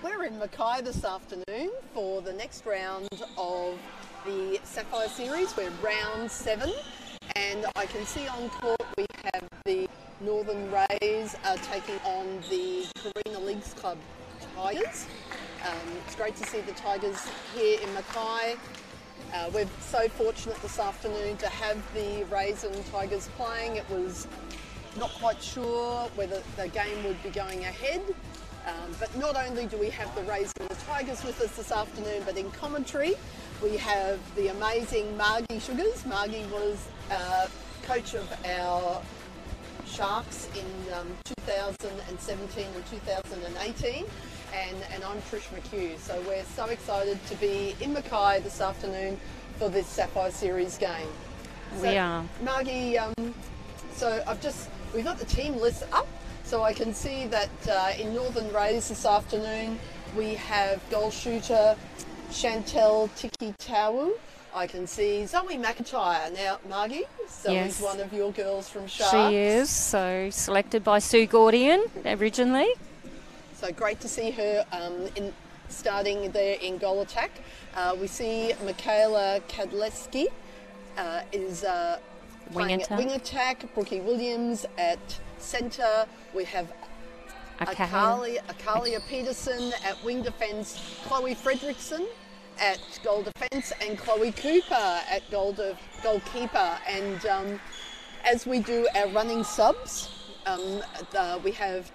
We're in Mackay this afternoon for the next round of the Sapphire Series. We're round 7, and I can see on court we have the Northern Rays taking on the Carina Leagues Club Tigers. It's great to see the Tigers here in Mackay. We're so fortunate this afternoon to have the Rays and Tigers playing. It was not quite sure whether the game would be going ahead, but not only do we have the Rays and the Tigers with us this afternoon, but in commentary we have the amazing Margie Sugars. Margie was coach of our Sharks in 2017 and 2018, and I'm Trish McHugh. So we're so excited to be in Mackay this afternoon for this Sapphire Series game. We are. Margie, we've got the team list up, so I can see that in Northern Rays this afternoon we have goal shooter Chantel Tiki-Tawu. I can see Zoe McIntyre. Now, Margie, Zoe's one of your girls from Sharks. She is, so selected by Sue Gordian originally. So great to see her starting there in goal attack. We see Michaela Kadleski is playing at wing attack. Brookie Williams at centre. We have Akalia Peterson at wing defence. Chloe Fredrickson at goal defence, and Chloe Cooper at goalkeeper. And as we do our running subs, we have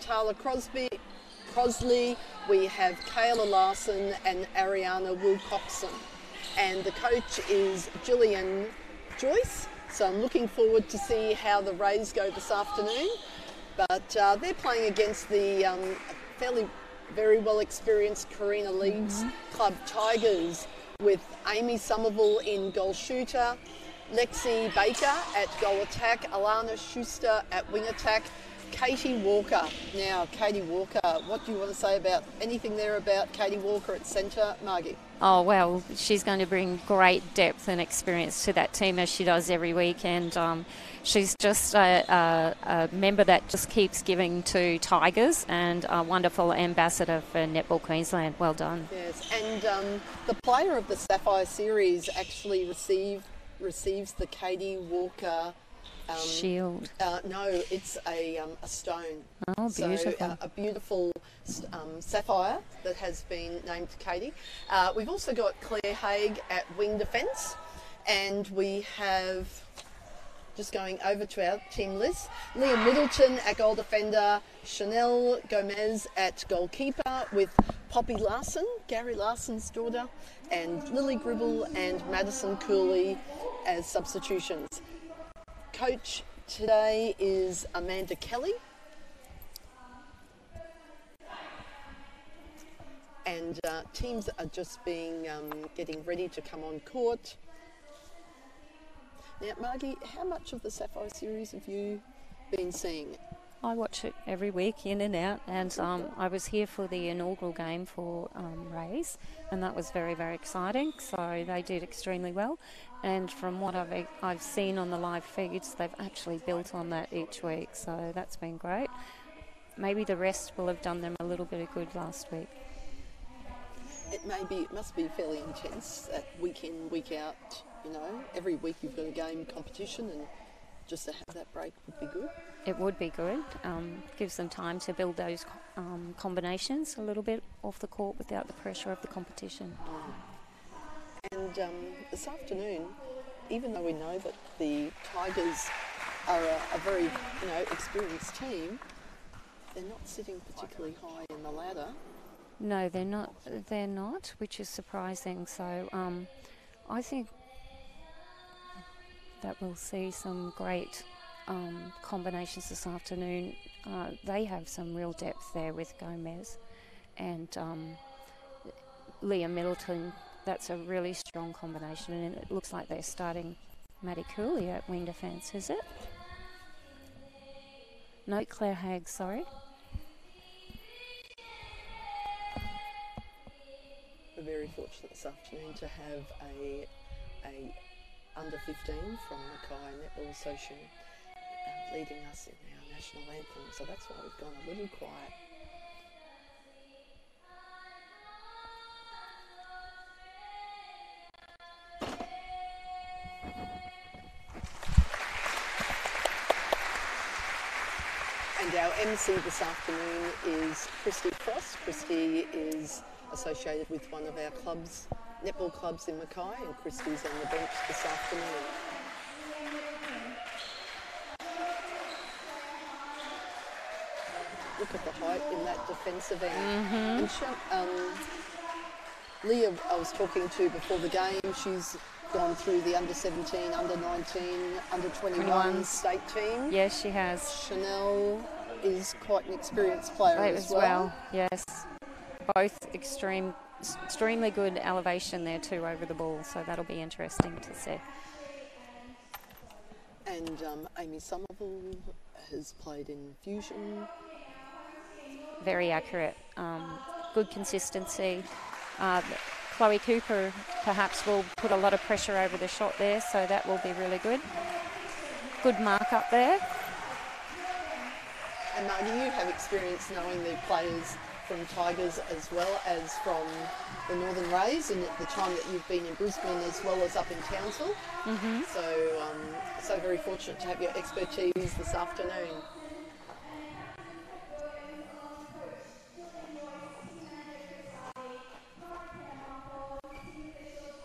Tala Crosley, we have Kayla Larson and Ariana Wilcoxon. And the coach is Gillian Joyce. So I'm looking forward to see how the Rays go this afternoon. But they're playing against the very well experienced Carina Leagues Club Tigers, with Amy Somerville in goal shooter, Lexi Baker at goal attack, Alana Schuster at wing attack, Katie Walker. Now, Katie Walker, what do you want to say about anything there about Katie Walker at centre, Margie? Oh, well, she's going to bring great depth and experience to that team, as she does every week, and she's just a member that just keeps giving to Tigers, and a wonderful ambassador for Netball Queensland. Well done. Yes, and the player of the Sapphire Series actually receives the Katie Walker shield. No, it's a stone. Oh, beautiful. So a beautiful sapphire that has been named Katie. We've also got Claire Haig at wing defence, and we have, just going over to our team list, Leah Middleton at goal defender, Chanel Gomez at goalkeeper, with Poppy Larson, Gary Larson's daughter, and Lily Gribble and Madison Cooley as substitutions. Coach today is Amanda Kelly, and teams are just getting ready to come on court. Now, Margie, how much of the Sapphire Series have you been seeing? I watch it every week, in and out, and I was here for the inaugural game for Rays, and that was very, very exciting. So they did extremely well, and from what I've seen on the live feeds, they've actually built on that each week, so that's been great. Maybe the rest will have done them a little bit of good last week. It must be fairly intense, that week in, week out. You know, every week you've got a game competition, and just to have that break would be good. It would be good. Gives them time to build those combinations a little bit off the court without the pressure of the competition. And this afternoon, even though we know that the Tigers are a very experienced team, they're not sitting particularly high in the ladder. No, they're not. They're not, which is surprising. So I think that we'll see some great combinations this afternoon. They have some real depth there with Gomez and Leah Middleton. That's a really strong combination, and it looks like they're starting Maddie Cooley at wing defence, is it? No, Claire Haig, sorry. We're very fortunate this afternoon to have a under 15 from Mackay Netball Association leading us in our national anthem, so that's why we've gone a little quiet. And our MC this afternoon is Christy Frost. Christy is associated with one of our clubs, netball clubs in Mackay, and Christy's on the bench this afternoon. Look at the height in that defensive end. And Leah, I was talking to before the game, she's gone through the under-17, under-19, under-21 state team. Yes, she has. Chanel is quite an experienced player as well. Yes. Both extremely good elevation there too over the ball, so that'll be interesting to see. And Amy Somerville has played in Fusion. Very accurate, good consistency. Chloe Cooper perhaps will put a lot of pressure over the shot there, so that will be really good. Good mark up there. And Margie, you have experience knowing the players from Tigers as well as from the Northern Rays, and at the time that you've been in Brisbane as well as up in Townsville. So very fortunate to have your expertise this afternoon.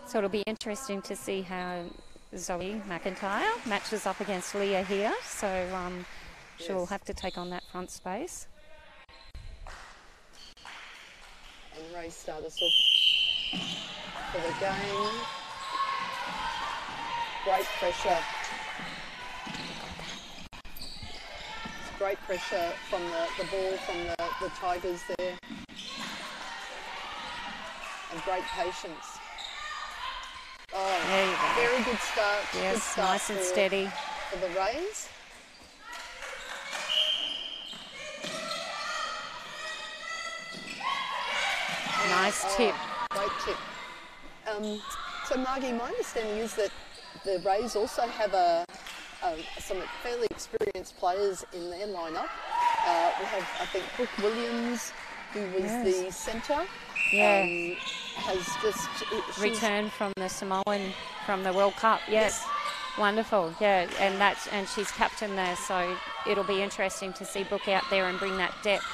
So it'll be interesting to see how Zoe McIntyre matches up against Leah here. So she'll have to take on that front space. And Ray start us off for the game. Great pressure. Great pressure from the ball from the Tigers there. And great patience. Oh, there you go. Very good start. Yes, good start nice and steady. For the Rays. Nice tip. Great tip. So Margie, my understanding is that the Rays also have some fairly experienced players in their lineup. We have, I think, Brooke Williams, who was the centre. Yeah. Has just returned from the Samoan from the World Cup. Yes. Wonderful. Yeah, and she's captain there, so it'll be interesting to see Brooke out there and bring that depth.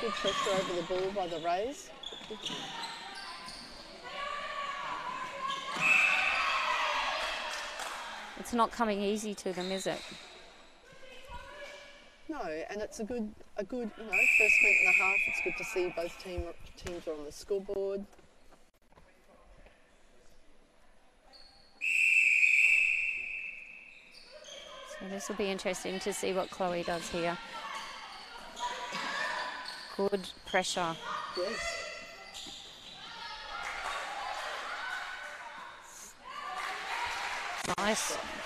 Good pressure over the ball by the Rays. It's not coming easy to them, is it? No, and it's a good, first minute and a half. It's good to see both teams are on the scoreboard. So this will be interesting to see what Chloe does here. Good pressure. Yes.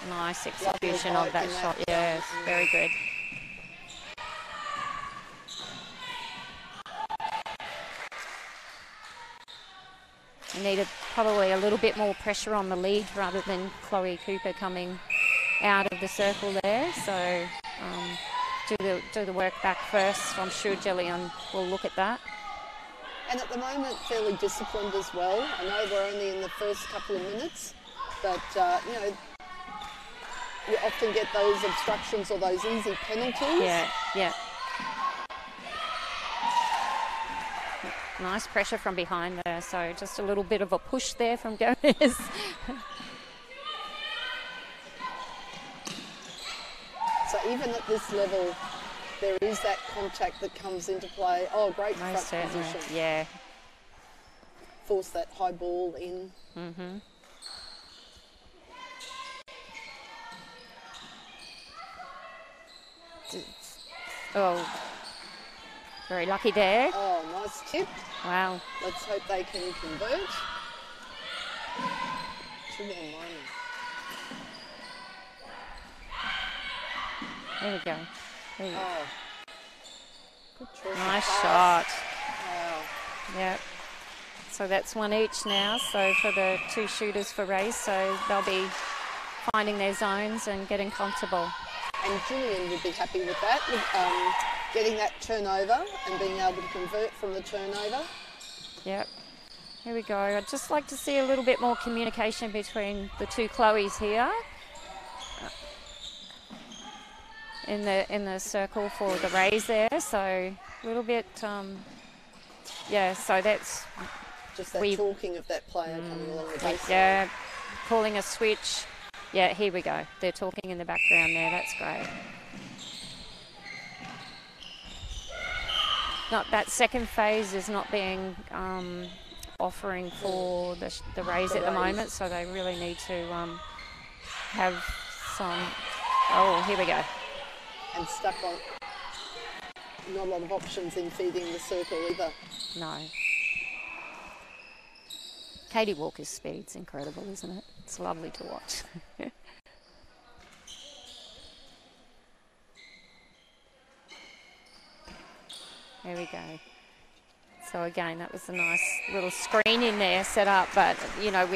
Nice execution of that shot. Yes, very good. Needed probably a little bit more pressure on the lead rather than Chloe Cooper coming out of the circle there. So do the work back first. I'm sure Jillian will look at that. And at the moment, fairly disciplined as well. I know we're only in the first couple of minutes, but you often get those obstructions or those easy penalties. Yeah. Nice pressure from behind there, so just a little bit of a push there from Gomez. So even at this level, there is that contact that comes into play. Oh, great front position. Yeah. Force that high ball in. Oh, very lucky there. Oh, nice tip. Wow. Let's hope they can convert. 2 more minus. There we go. Oh. Good choice. Nice shot. Wow. Yep. So that's one each now. So for the two shooters for Rays, so they'll be finding their zones and getting comfortable. And Julian would be happy with that, getting that turnover and being able to convert from the turnover. Yep. Here we go. I'd just like to see a little bit more communication between the two Chloes here. in the circle for the raise there. So a little bit, yeah. So that's just that talking of that player coming along the baseline. Yeah, calling a switch. Yeah, here we go. They're talking in the background there. That's great. Not that second phase is not being offering for the raise at the moment, so they really need to have some. Oh, here we go. And stuck on. Not a lot of options in feeding the circle either. No. Katie Walker's speed's incredible, isn't it? It's lovely to watch. There we go. So again, that was a nice little screen in there set up, but you know,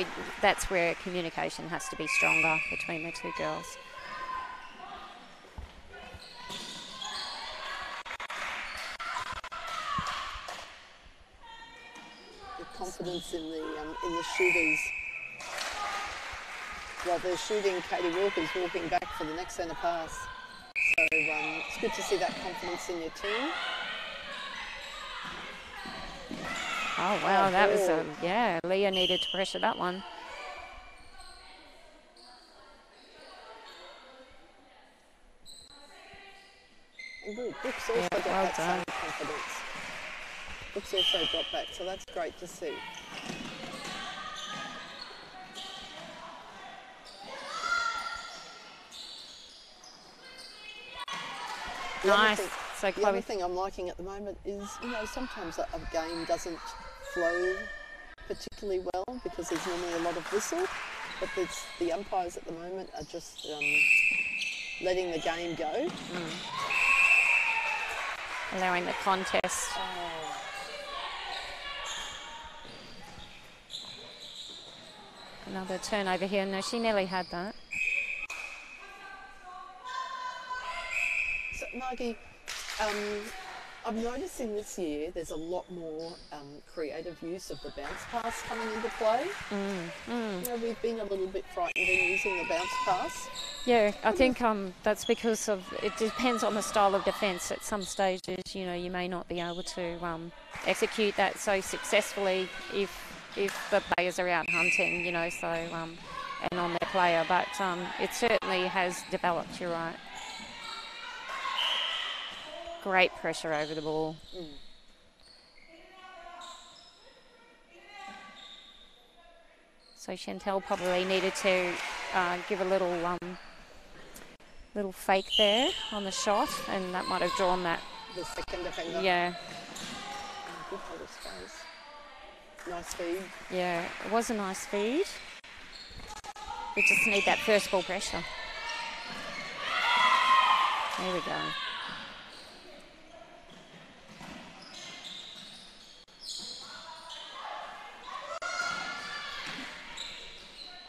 that's where communication has to be stronger between the two girls. The confidence in the shooters. While they're shooting, Katie Walker's walking back for the next centre pass. So it's good to see that confidence in your team. Oh wow, that was yeah. Leah needed to pressure that one. And good. Brooks also got that same confidence. Brooks also dropped back, so that's great to see. Nice. The other thing I'm liking at the moment is, you know, sometimes a game doesn't flow particularly well because there's normally a lot of whistle, but the umpires at the moment are just letting the game go. Allowing the contest. Another turnover here. No, she nearly had that. So, Margie, I'm noticing this year there's a lot more creative use of the bounce pass coming into play. You know, we've been a little bit frightened in using the bounce pass. Yeah, I think that's because of it depends on the style of defence. At some stages, you know, you may not be able to execute that so successfully if the players are out hunting, you know, so and on their player. But it certainly has developed. You're right. Great pressure over the ball. So Chantel probably needed to give a little fake there on the shot, and that might have drawn that. The second defender. Yeah. Good hold of space. Nice feed. Yeah, it was a nice feed. We just need that first ball pressure. There we go.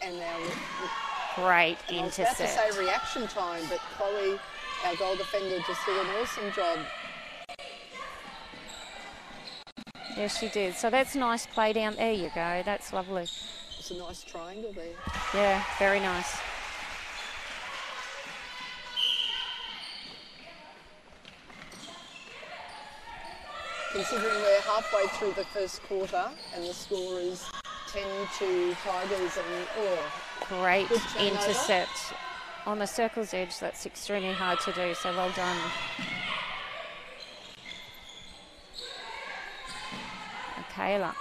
And now great intercept. I was about to say reaction time, but Chloe, our goal defender, just did an awesome job. Yes, she did. So that's nice play down. There you go. That's lovely. It's a nice triangle there. Yeah, very nice. Considering we're halfway through the first quarter and the score is 10-2 Tigers, and great intercept on the circle's edge. That's extremely hard to do, so well done. Kayla.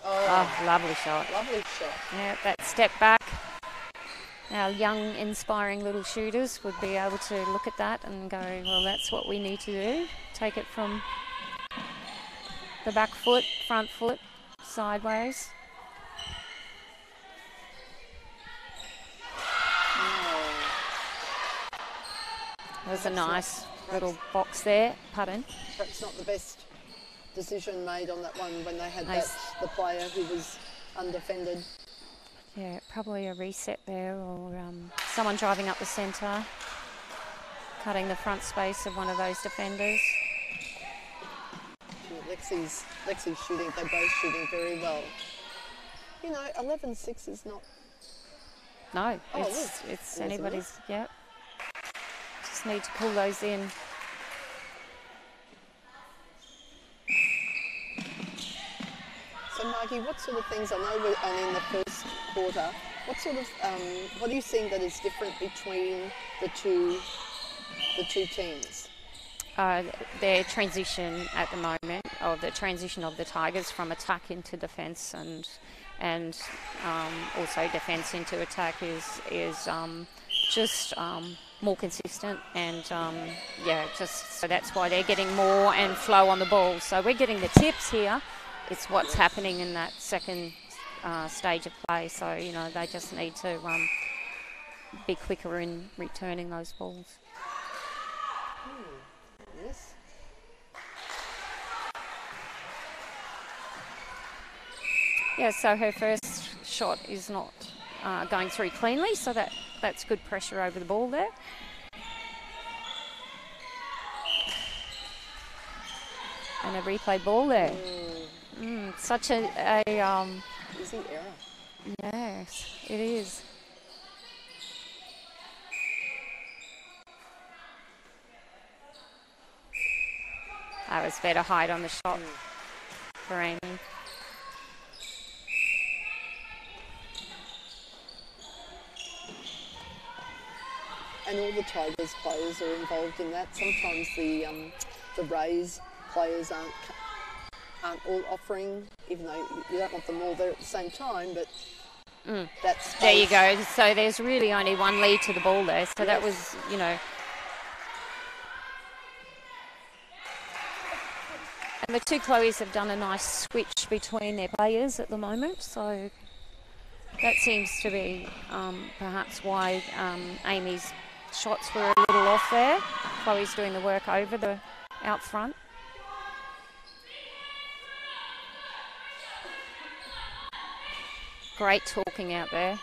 Oh, lovely shot. Lovely shot. Yeah, that step back. Our young, inspiring little shooters would be able to look at that and go, well, that's what we need to do. Take it from the back foot, front foot, sideways. There's a nice little box there, pardon. Perhaps not the best decision made on that one when they had the player who was undefended. Yeah, probably a reset there, or someone driving up the centre, cutting the front space of one of those defenders. Lexi's shooting, they're both shooting very well. You know, 11-6 is not No, Oh, it's look. it's There's anybody's. Yep. Just need to pull those in. So, Margie, what sort of things, I know we're only in the first quarter, what are you seeing that is different between the two teams? Their transition at the moment, or the transition of the Tigers from attack into defence and also defence into attack is just more consistent, and just so that's why they're getting more and flow on the ball. So we're getting the tips here. It's what's happening in that second stage of play. So they just need to be quicker in returning those balls. Yes. Yeah, so her first shot is not going through cleanly, so that's good pressure over the ball there. And a replay ball there. Such a Easy error. yes, it is. That was better height on the shot for Amy. And all the Tigers players are involved in that. Sometimes the Rays players aren't all offering, even though you don't want them all there at the same time, but that's... There you go. So there's really only one lead to the ball there. So that was, And the two Chloes have done a nice switch between their players at the moment. So that seems to be perhaps why Amy's shots were a little off there. Chloe's doing the work over the out front. Great talking out there.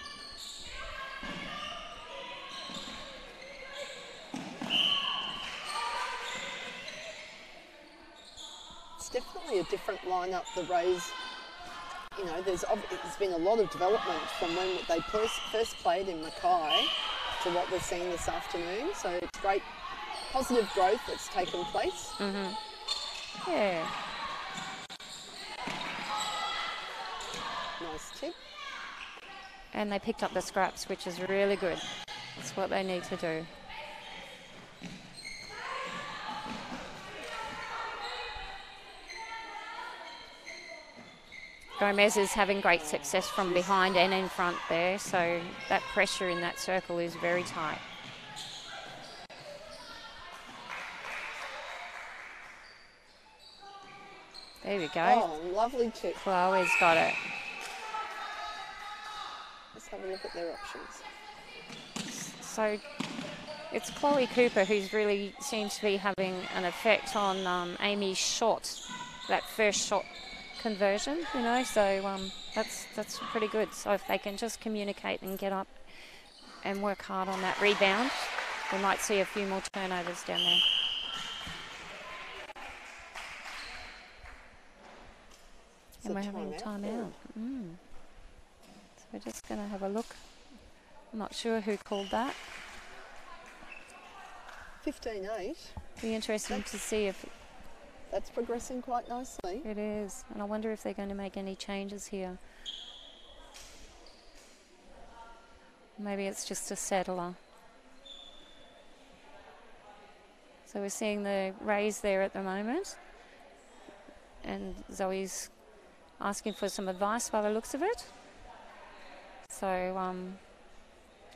It's definitely a different lineup, the Rays. There's been a lot of development from when they first played in Mackay to what we're seeing this afternoon. So it's great positive growth that's taken place. Yeah. Nice tip. And they picked up the scraps, which is really good. That's what they need to do. Gomez is having great success from behind and in front there, so that pressure in that circle is very tight. There we go. Oh, lovely tip. Chloe's got it. Let's have a look at their options. So it's Chloe Cooper who's really seems to be having an effect on Amy's shot, that first shot conversion, so that's pretty good. So if they can just communicate and get up and work hard on that rebound, we might see a few more turnovers down there. And we're having time out. So we're just going to have a look. I'm not sure who called that. 15-8. Be interesting to see if that's progressing quite nicely. It is, and I wonder if they're going to make any changes here. Maybe it's just a settler. So we're seeing the Rays there at the moment, and Zoe's asking for some advice by the looks of it. So,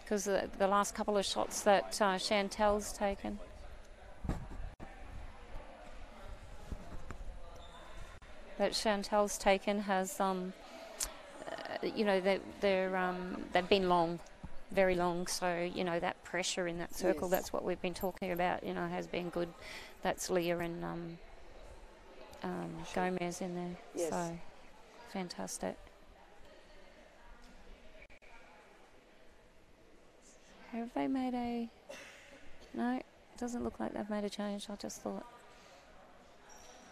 because the last couple of shots that Chantel's taken. That Chantel's taken has, they've been long, very long. So, that pressure in that circle, that's what we've been talking about, has been good. That's Leah and Gomez in there. Yes. So, fantastic. Have they made a... No, it doesn't look like they've made a change. I just thought...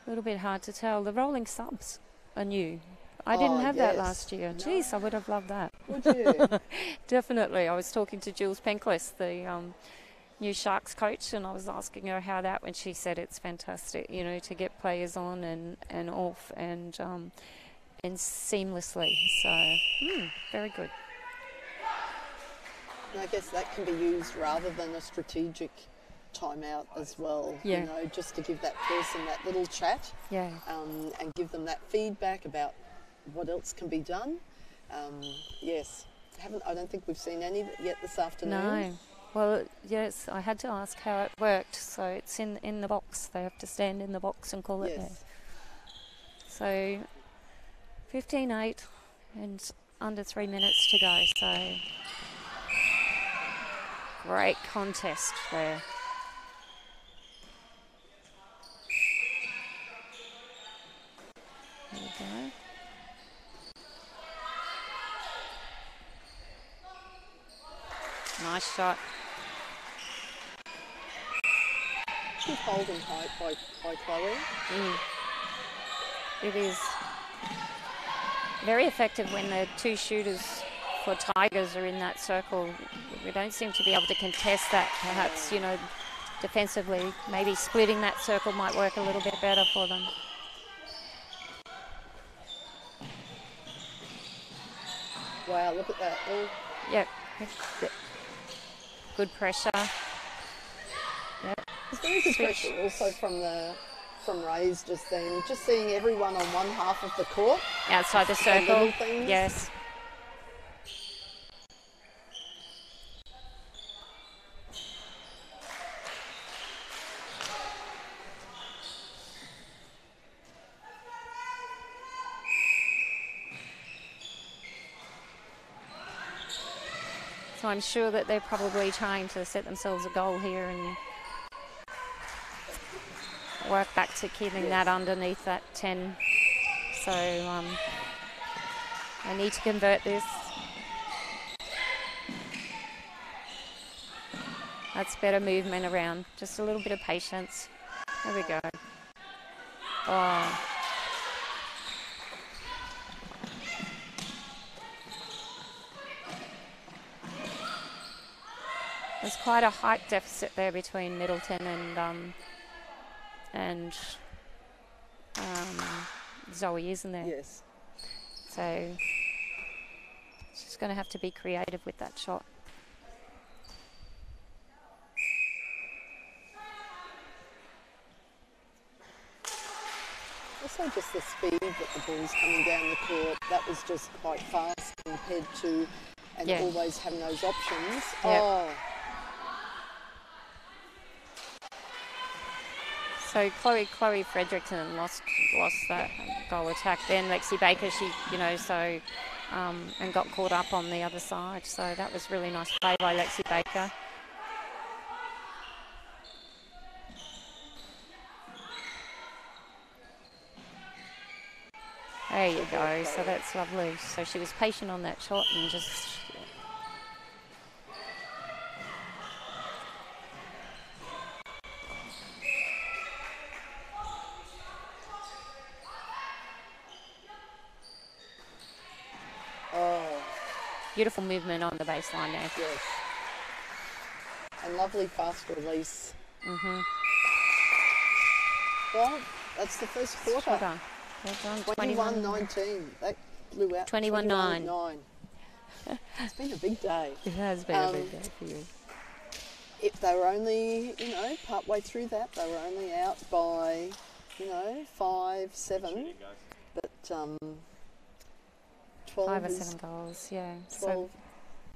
A little bit hard to tell. The rolling subs are new. I didn't Oh, have that yes. last year. No. Jeez, I would have loved that. Would you? Definitely. I was talking to Jules Penckless, the new Sharks coach, and I was asking her how that went. She said it's fantastic, you know, to get players on and off and seamlessly. So, very good. And I guess that can be used rather than a strategic timeout as well. Yeah. You know, just to give that person that little chat. Yeah. And give them that feedback about what else can be done. Yes. I don't think we've seen any yet this afternoon. No. Well, yes, I had to ask how it worked. So it's in the box. They have to stand in the box and call it there. So 15-8 and under 3 minutes to go. So great contest there. There we go. Nice shot. Good hold and height by Chloe. It is very effective when the two shooters for Tigers are in that circle. We don't seem to be able to contest that. Perhaps, you know, defensively, maybe splitting that circle might work a little bit better for them. Wow, look at that. Oh. Yep. Good pressure. Yep. It's very good pressure also from Ray's just then. Just seeing everyone on one half of the court. Outside the circle. Little things. Yes. So I'm sure that they're probably trying to set themselves a goal here and work back to keeping that underneath that 10. So I need to convert this. That's better movement around. Just a little bit of patience. There we go. Oh. There's quite a height deficit there between Middleton and Zoe, isn't there? Yes. So she's going to have to be creative with that shot. Also just the speed that the ball's coming down the court, that was just quite fast compared to, and always having those options. Yep. Oh. So Chloe Fredrickson lost that goal attack. Then Lexi Baker, she, you know, so and got caught up on the other side. So that was really nice play by Lexi Baker. There you go. So that's lovely. So she was patient on that shot and just. Beautiful movement on the baseline there. Yes. And lovely fast release. Well, that's the first quarter. 21-19. That blew out. 21-9. It's been a big day. It has been a big day for you. If they were only, you know, part way through that, they were only out by, you know, 5-7. But 12 5 or 7 goals, yeah. 12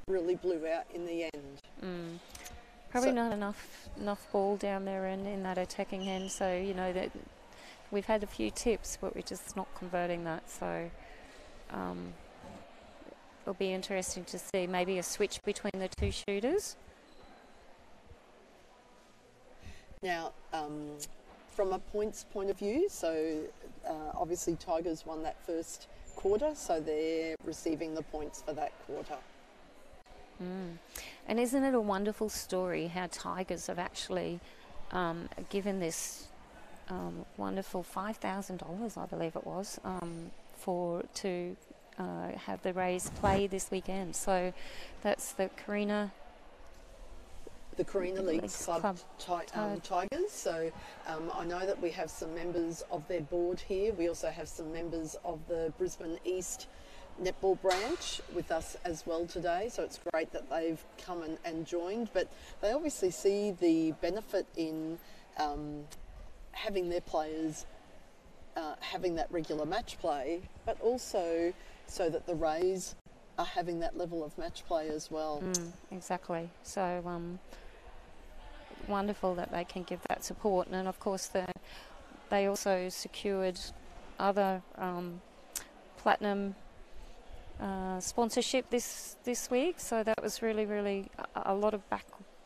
really blew out in the end. Probably not enough ball down there and in that attacking end. So, you know, that we've had a few tips, but we're just not converting that. So it'll be interesting to see maybe a switch between the two shooters. Now, from a points point of view, so obviously Tigers won that first quarter, so they're receiving the points for that quarter. And isn't it a wonderful story how Tigers have actually given this wonderful $5,000, I believe it was, to have the Rays play this weekend. So that's the Carina Leagues Club Tigers. So I know that we have some members of their board here. We also have some members of the Brisbane East netball branch with us as well today, so it's great that they've come and joined, but they obviously see the benefit in having their players having that regular match play, but also so that the Rays are having that level of match play as well. Exactly. So wonderful that they can give that support, and of course they also secured other platinum sponsorship this week, so that was really a lot of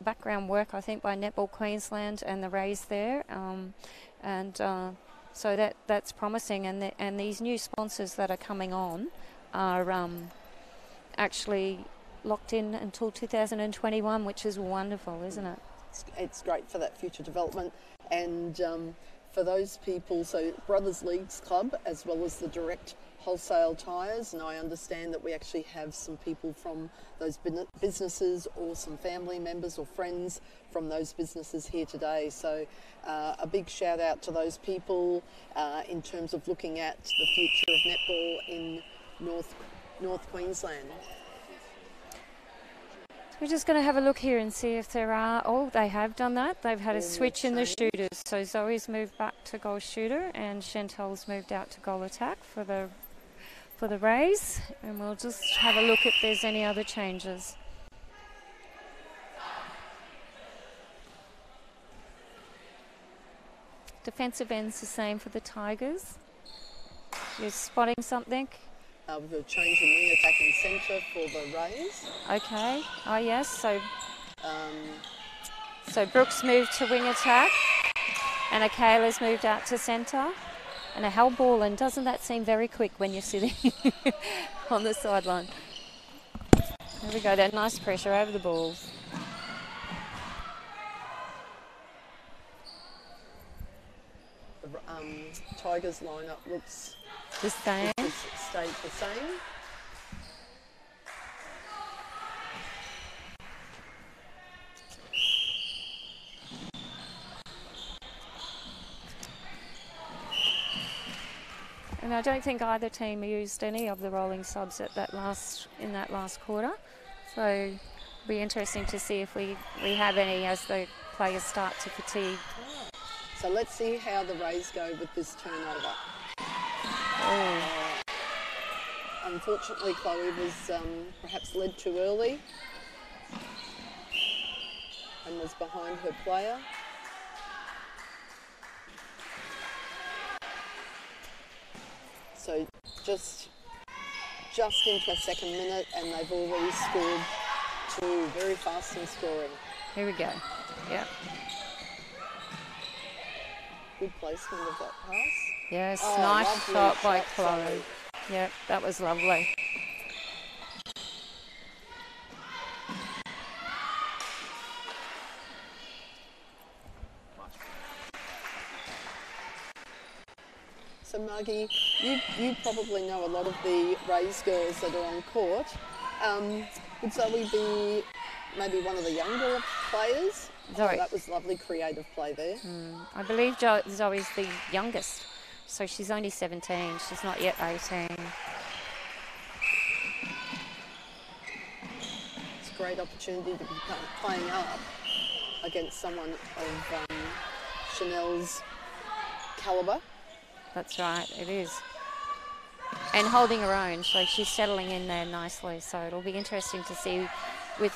background work, I think, by Netball Queensland and the Rays there, so that's promising, and these new sponsors that are coming on are actually locked in until 2021, which is wonderful, isn't it? It's great for that future development, and for those people, so Brothers Leagues Club as well as the direct wholesale tyres, and I understand that we actually have some people from those businesses or some family members or friends from those businesses here today. So a big shout out to those people in terms of looking at the future of netball in North Queensland. We're just going to have a look here and see if there are... Oh, they have done that. They've had a switch in the shooters. So Zoe's moved back to goal shooter and Chantel's moved out to goal attack for the Rays. And we'll just have a look if there's any other changes. Defensive end's the same for the Tigers. You're spotting something? We've got a change in wing attack and centre for the Rays. Okay. Oh, yes. So Brooks moved to wing attack and Akela's moved out to centre. And a hell ball, and doesn't that seem very quick when you're sitting on the sideline? There we go. That nice pressure over the balls. The Tigers lineup looks the same. Stayed the same. And I don't think either team used any of the rolling subs in that last quarter. So it'll be interesting to see if we have any as the players start to fatigue. So let's see how the Rays go with this turnover. Unfortunately, Chloe was perhaps led too early and was behind her player. So just into the second minute, and they've already scored two. Very fast in scoring. Here we go. Yeah. Good placement of that pass. Yes, nice shot by Chloe. Yeah, that was lovely. So Margie, you probably know a lot of the Rays girls that are on court. Would Zoe be maybe one of the younger players? Zoe. Oh, that was lovely creative play there. I believe Zoe's the youngest, so she's only 17. She's not yet 18. It's a great opportunity to be playing up against someone of Chanel's calibre. That's right, it is. And holding her own, so she's settling in there nicely. So it'll be interesting to see with,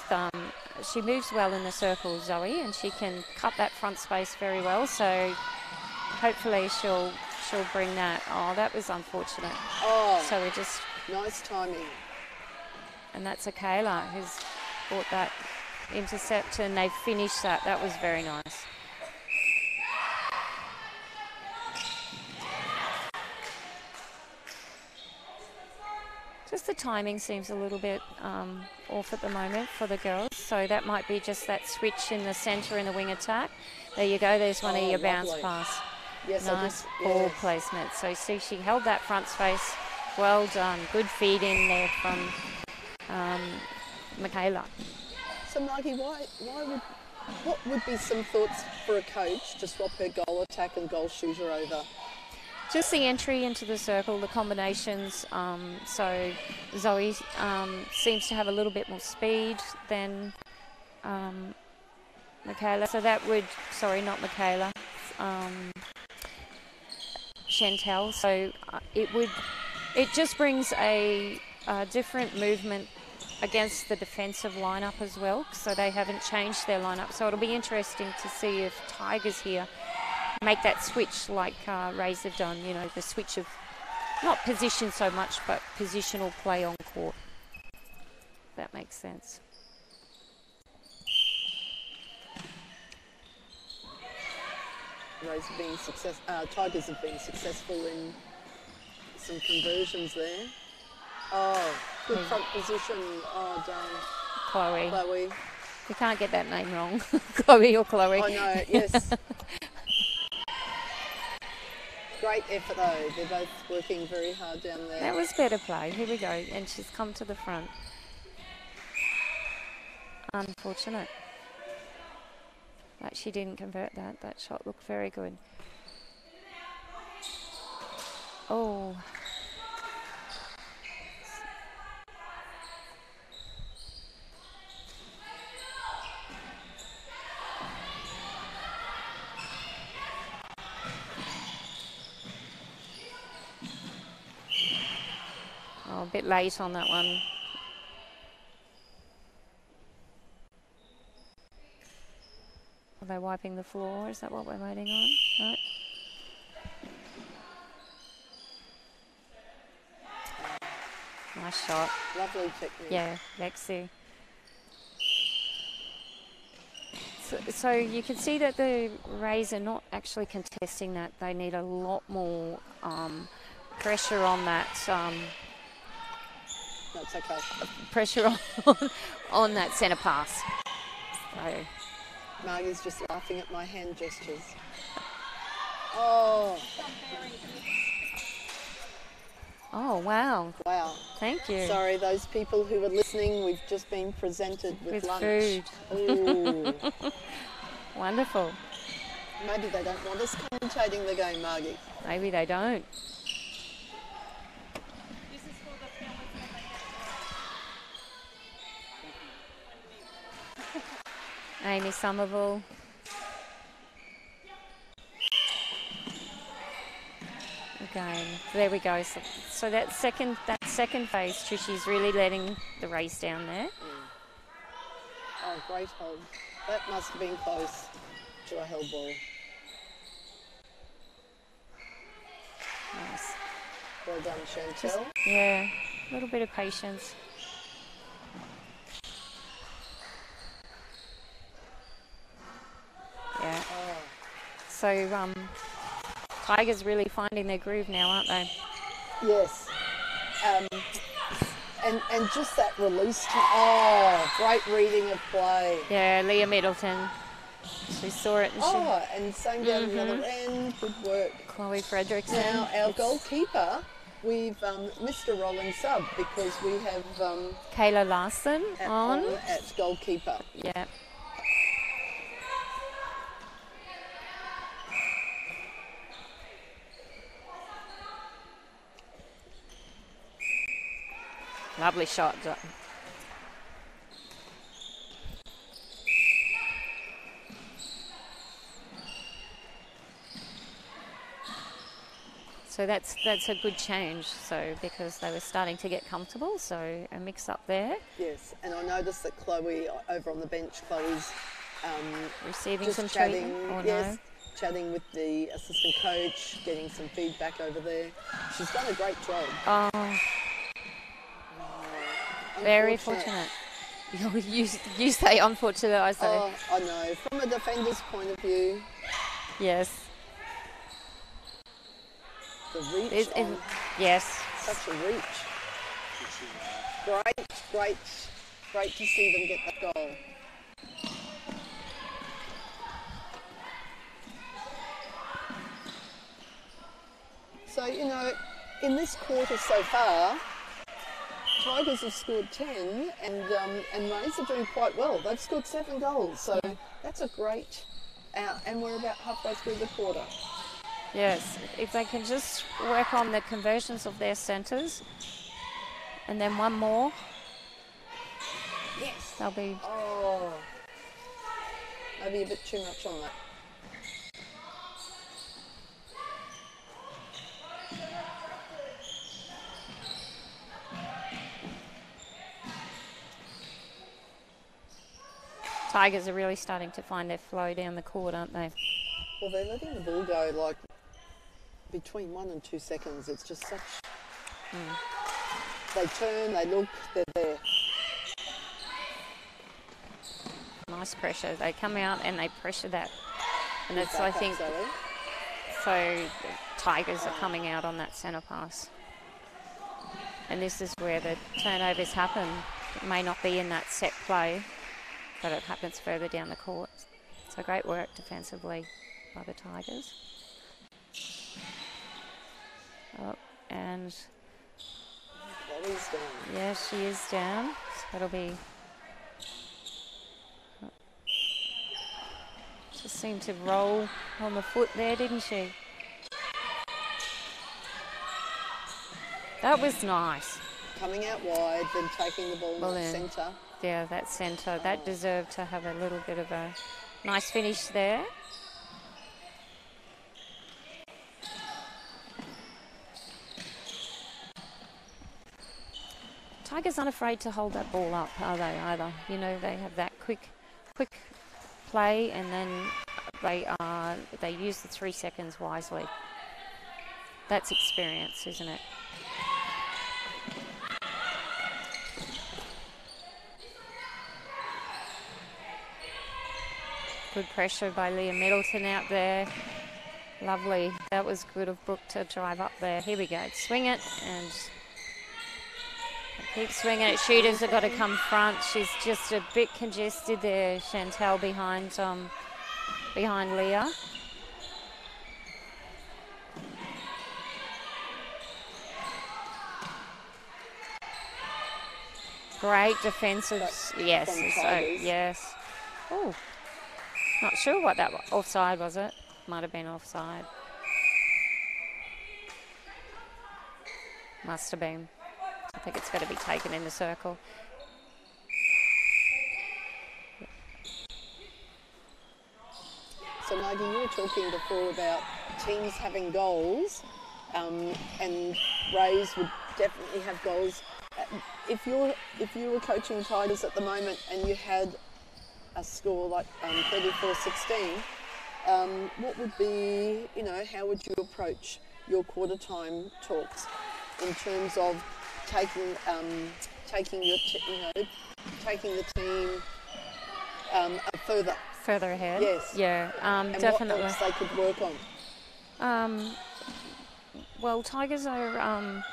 she moves well in the circle, Zoe, and she can cut that front space very well. So hopefully she'll bring that. Oh, that was unfortunate. Oh, so we just... Nice timing. And that's Akela who's brought that intercept, and they finished that. That was very nice. Just the timing seems a little bit off at the moment for the girls. So that might be just that switch in the centre in the wing attack. There you go. There's one of your bounce pass. Yes, nice ball placement. So see, she held that front space Well done. Good feed in there from Michaela. So, Margie, what would be some thoughts for a coach to swap her goal attack and goal shooter over? Just the entry into the circle, the combinations. So Zoe seems to have a little bit more speed than Michaela. So that would, sorry, not Michaela, Chantel. So it just brings a different movement against the defensive lineup as well. So they haven't changed their lineup. So it'll be interesting to see if Tigers here make that switch like Rays have done, you know, the switch of not position so much, but positional play on court. If that makes sense. Rays have been Tigers have been successful in some conversions there. Oh, good front position. Oh, darn. Chloe. You can't get that name wrong. Chloe or Chloe. I know, yes. Great effort though. They're both working very hard down there. That was better play. Here we go. And she's come to the front. Unfortunate. But she didn't convert that. That shot looked very good. Oh. Oh, a bit late on that one. Are they wiping the floor? Is that what we're waiting on? No. Nice shot. Lovely technique. Yeah, Lexi. So you can see that the Rays are not actually contesting that. They need a lot more pressure on that. That's okay. Pressure on that centre pass. So. Margie's just laughing at my hand gestures. Oh. Oh, wow. Wow. Thank you. Sorry, those people who are listening, we've just been presented with lunch. Food. Ooh. Wonderful. Maybe they don't want us commentating the game, Margie. Maybe they don't. Amy Somerville. Again, there we go. So that second phase, Trishy's really letting the race down there. Oh, great hold. That must have been close to a held ball. Nice. Well done, Chantel. Yeah, a little bit of patience. Yeah. Oh. So Tigers really finding their groove now, aren't they? Yes. And just that release. Great reading of play. Yeah, Leah Middleton. She saw it. And and same down the other end. Good work. Chloe Fredrickson. Now, our goalkeeper, we've missed a rolling sub because we have Kayla Larson on at goalkeeper. Yeah. Lovely shot. So that's a good change. So because they were starting to get comfortable, so a mix up there. Yes, and I noticed that Chloe over on the bench, Chloe's receiving just some chatting. treatment. Yes, chatting with the assistant coach, getting some feedback over there. She's done a great job. Oh. Very fortunate. You say unfortunate, I say. Oh, I know. From a defender's point of view. Yes. The reach. Yes. Such a reach. Great to see them get that goal. So, you know, in this quarter so far, Tigers have scored 10 and Rays are doing quite well. They've scored 7 goals, so that's a great and we're about halfway through the quarter. Yes, if they can just work on the conversions of their centres and then one more. Yes. They'll be... Oh, maybe a bit too much on that. Tigers are really starting to find their flow down the court, aren't they? Well, they're letting the ball go like between 1 and 2 seconds. It's just such... They turn, they look, they're there. Nice pressure. They come out and they pressure that. And it's, I Back up, think, Zoe. so the Tigers are coming out on that centre pass. And this is where the turnovers happen. It may not be in that set play, but it happens further down the court. So great work defensively by the Tigers. Oh, and Wally's down. yeah, she is down. So it'll be... Just seemed to roll on the foot there, didn't she? That was nice. Coming out wide, then taking the ball in the centre. Yeah, that centre. That deserved to have a little bit of a nice finish there. Tigers aren't afraid to hold that ball up, are they, either? You know, they have that quick play, and then they use the 3 seconds wisely. That's experience, isn't it? Good pressure by Leah Middleton out there. Lovely. That was good of Brooke to drive up there. Here we go. Swing it and keep swinging it. Shooters have got to come front. She's just a bit congested there, Chantel, behind Leah. Great defensive. Yes. Yes. Oh. Not sure what that was. Offside, was it? Might have been offside. Must have been. I think it's got to be taken in the circle. So, Maggie, you were talking before about teams having goals, and Rays would definitely have goals. If you were coaching Tigers at the moment and you had a score like 34-16, what would be, how would you approach your quarter time talks in terms of taking the team further ahead? Yes. Yeah, and definitely. What else they could work on? Well, Tigers are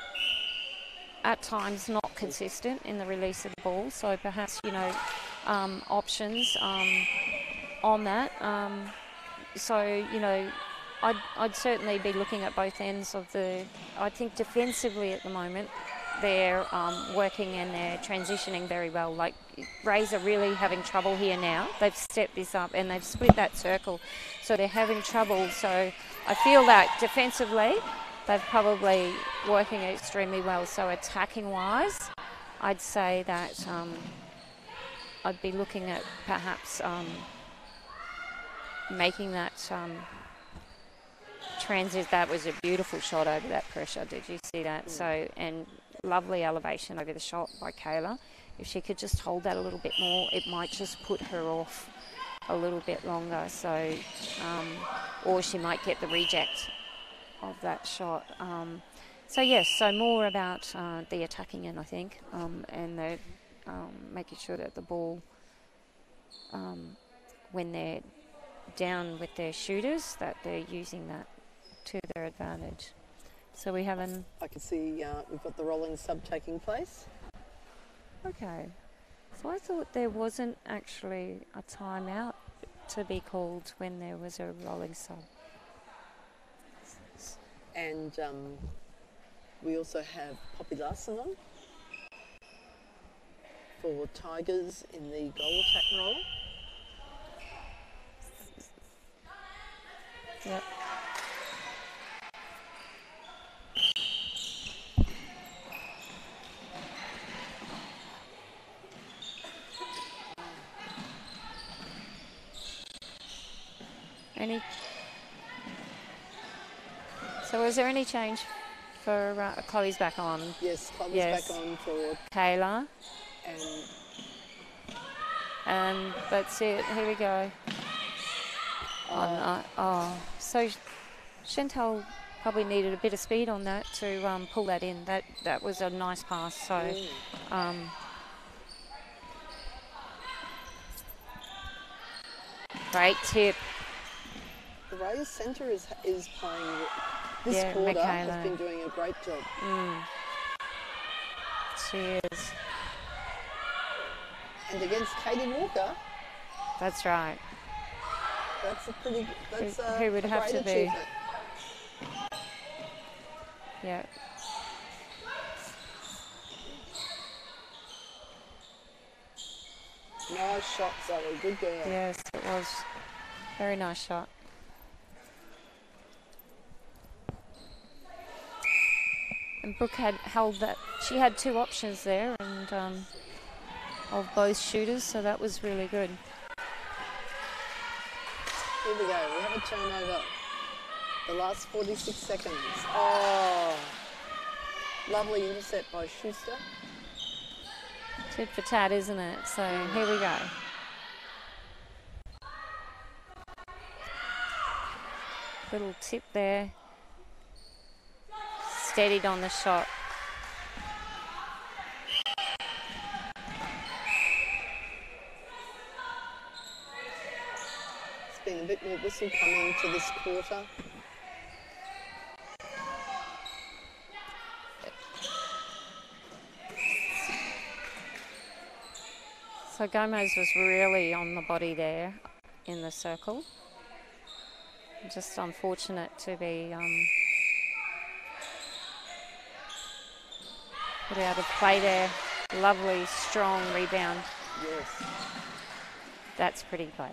at times not consistent in the release of the ball, so perhaps options on that. I'd certainly be looking at both ends of the... I think defensively at the moment they're working and they're transitioning very well. Like, Rays are really having trouble here now. They've stepped this up and they've split that circle, so they're having trouble. So I feel that defensively they're probably working extremely well. So attacking wise, I'd say that I'd be looking at perhaps making that transit. That was a beautiful shot over that pressure. Did you see that? So, and lovely elevation over the shot by Kayla. If she could just hold that a little bit more, it might just put her off a little bit longer. So, or she might get the reject of that shot. So yes, so more about the attacking end, I think, and the making sure that the ball, when they're down with their shooters, that they're using that to their advantage. So we have an... I can see we've got the rolling sub taking place. Okay. So I thought there wasn't actually a timeout to be called when there was a rolling sub. And We also have Poppy Larson on for Tigers in the goal attack role. Yep. So is there any change for Chloe's back on? Yes, Chloe's Yes. back on for Kayla. and And that's it. Here we go. So Chantal probably needed a bit of speed on that to pull that in. That was a nice pass. So. Great tip. the Rays centre is playing this quarter. Michaela has been doing a great job. She is. And against Katie Walker, That's right. that's a pretty. That's Who would a have great to be. achievement. Yeah. Nice shot, Zoe. Good girl. Yes, it was. Very nice shot. And Brooke had held that. She had two options there, and of both shooters, so that was really good. Here we go. We have a turnover. The last 46 seconds. Oh, lovely intercept by Schuster. Tit for tat, isn't it? So here we go. Little tip there. Steadied on the shot. There's been a bit more whistle coming to this quarter. So Gomez was really on the body there in the circle. Just unfortunate to be put out of play there. Lovely, strong rebound. Yes. That's pretty play.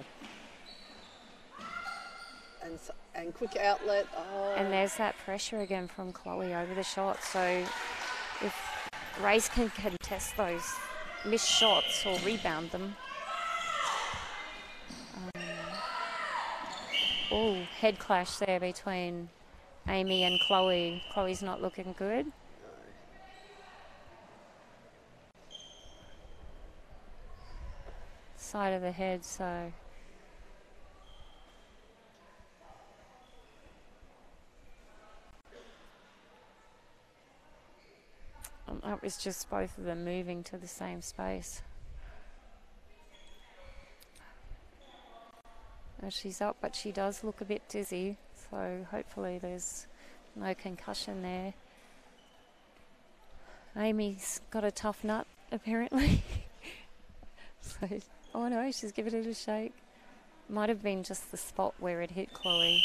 And quick outlet. Oh. And there's that pressure again from Chloe over the shot. So if Rays can contest those missed shots or rebound them. Head clash there between Amy and Chloe. Chloe's not looking good. Side of the head, so. That was just both of them moving to the same space. She's up, but she does look a bit dizzy, so hopefully there's no concussion there. Amy's got a tough nut, apparently. So, oh no, she's given it a shake. Might have been just the spot where it hit Chloe.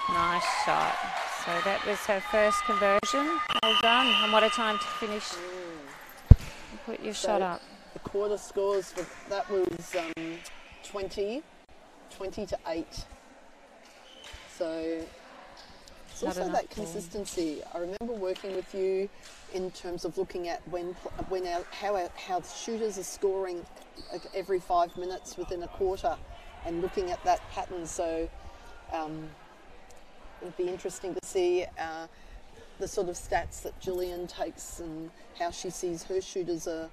Nice shot. So that was her first conversion. Well done. And what a time to finish. Put your shot up. The quarter scores, that was 20 to 8. So it's also that consistency. I remember working with you in terms of looking at how shooters are scoring every 5 minutes within a quarter and looking at that pattern. So it'd be interesting to see the sort of stats that Gillian takes and how she sees her shooters are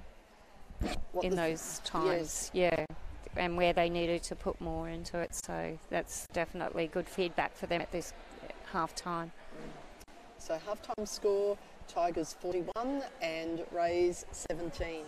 in those times. Yes. Yeah, and where they needed to put more into it. So that's definitely good feedback for them at this half time. So half-time score, Tigers 41 and Rays 17.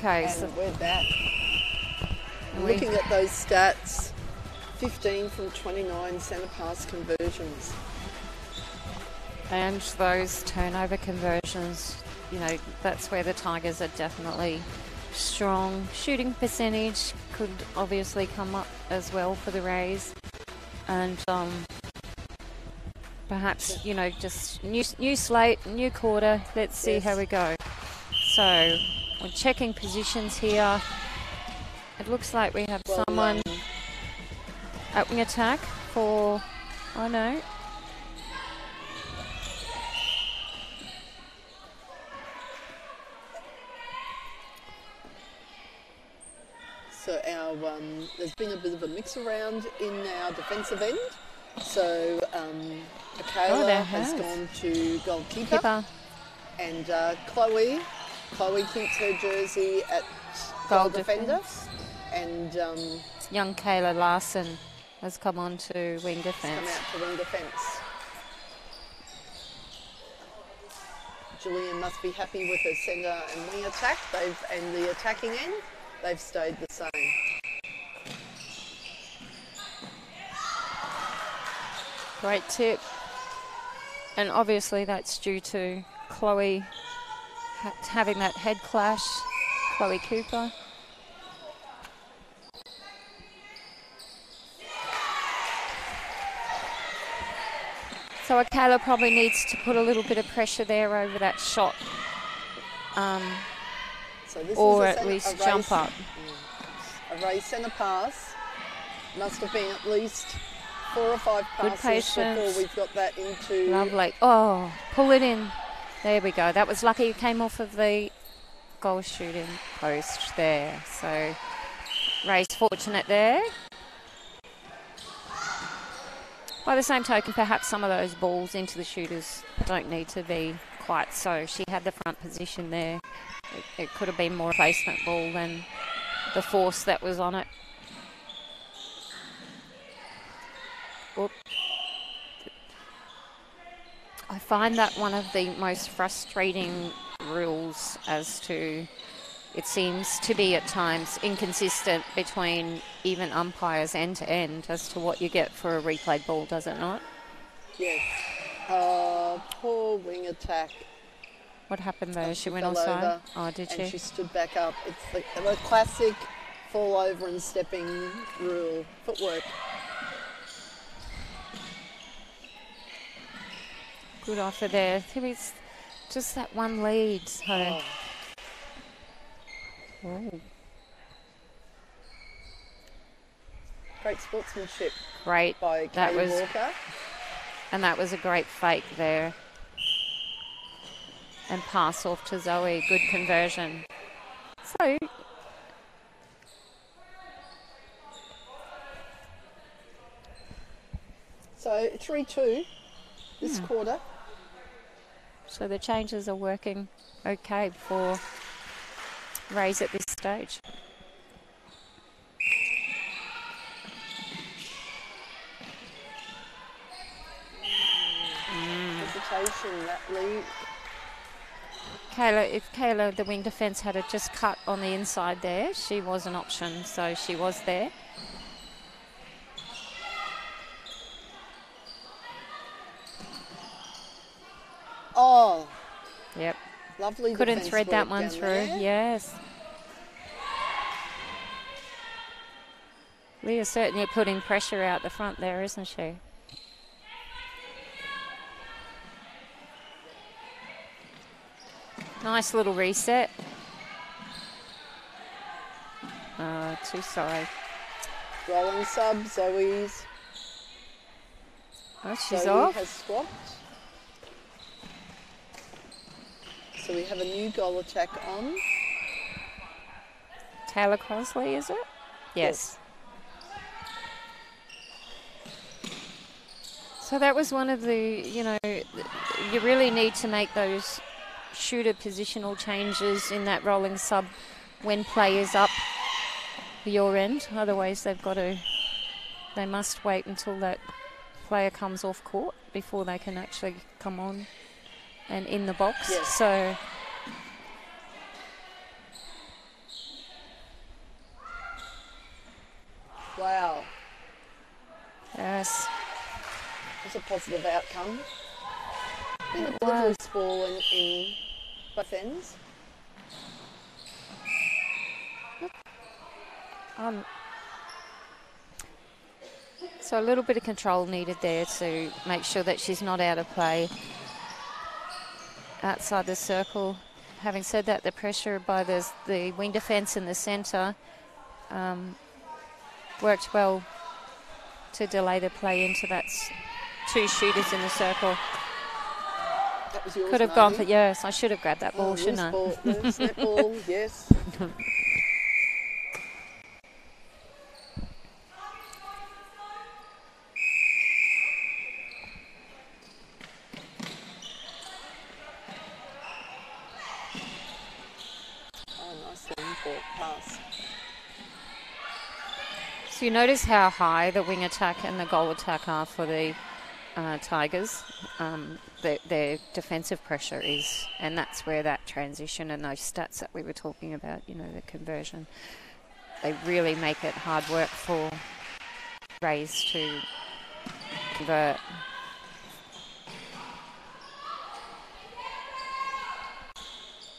Okay, And so we're back. and Looking at those stats, 15 from 29 centre pass conversions. and those turnover conversions, you know, that's where the Tigers are definitely strong. Shooting percentage could obviously come up as well for the Rays. And perhaps, you know, just new slate, new quarter. Let's see how we go. So we're checking positions here. It looks like we have someone at wing attack for, oh no. So there's been a bit of a mix around in our defensive end. So Akayla has gone to goalkeeper. And Chloe keeps her jersey at goal defender. And young Kayla Larson has come on to wing defence. Come out to wing defence. Gillian must be happy with her centre and wing attack. And the attacking end, they've stayed the same. Great tip. And obviously that's due to Chloe having that head clash, Chloe Cooper. So Akayla probably needs to put a little bit of pressure there over that shot. So this or is at least jump up. A Ray centre pass. Must have been at least 4 or 5 passes before we've got that into... Lovely. Oh, pull it in. There we go. That was lucky it came off of the goal shooting post there. So Ray's fortunate there. By the same token, perhaps some of those balls into the shooters don't need to be quite so. She had the front position there. It could have been more replacement ball than the force that was on it. Oop. I find that one of the most frustrating rules as to, it seems to be at times inconsistent between even umpires end to end as to what you get for a replayed ball, does it not? Yes. Poor wing attack. What happened there? She went offside? Oh, did she? And she stood back up. It's the classic fall over and stepping rule. Footwork. Good offer there. There is just that one lead. So. Oh. Great sportsmanship. Great. By Kaylee Walker. And that was a great fake there. And pass off to Zoe. Good conversion. So 3-2 this quarter. So the changes are working okay for Rays at this stage. Hesitation, that lead. If Kayla, the wing defence, had just cut on the inside there, she was an option, so she was there. Oh. Yep. Lovely. Couldn't thread that one through. There. Yes. Leah's certainly putting pressure out the front there, isn't she? Nice little reset. Too sorry. Rolling sub, Zoe's. Oh, she's Zoe off. Has swapped. So we have a new goal attack on. Taylor Crosley, is it? Yes. So that was one of the, you really need to make those shooter positional changes in that rolling sub when play is up for your end. Otherwise, they must wait until that player comes off court before they can actually come on and in the box. Yes. So Wow. Yes. It's a positive outcome. Been a It bit of was. loose ball in both ends. So a little bit of control needed there to make sure that she's not out of play outside the circle. Having said that, the pressure by the wing defence in the centre worked well to delay the play into that two shooters in the circle. That was yours, Could have gone for, yes, I should have grabbed that ball, shouldn't I? Loose netball, yes. Nice long pass. So you notice how high the wing attack and the goal attack are for the Tigers. Their defensive pressure is, and that's where that transition and those stats that we were talking about, you know, the conversion, they really make it hard work for Rays to convert.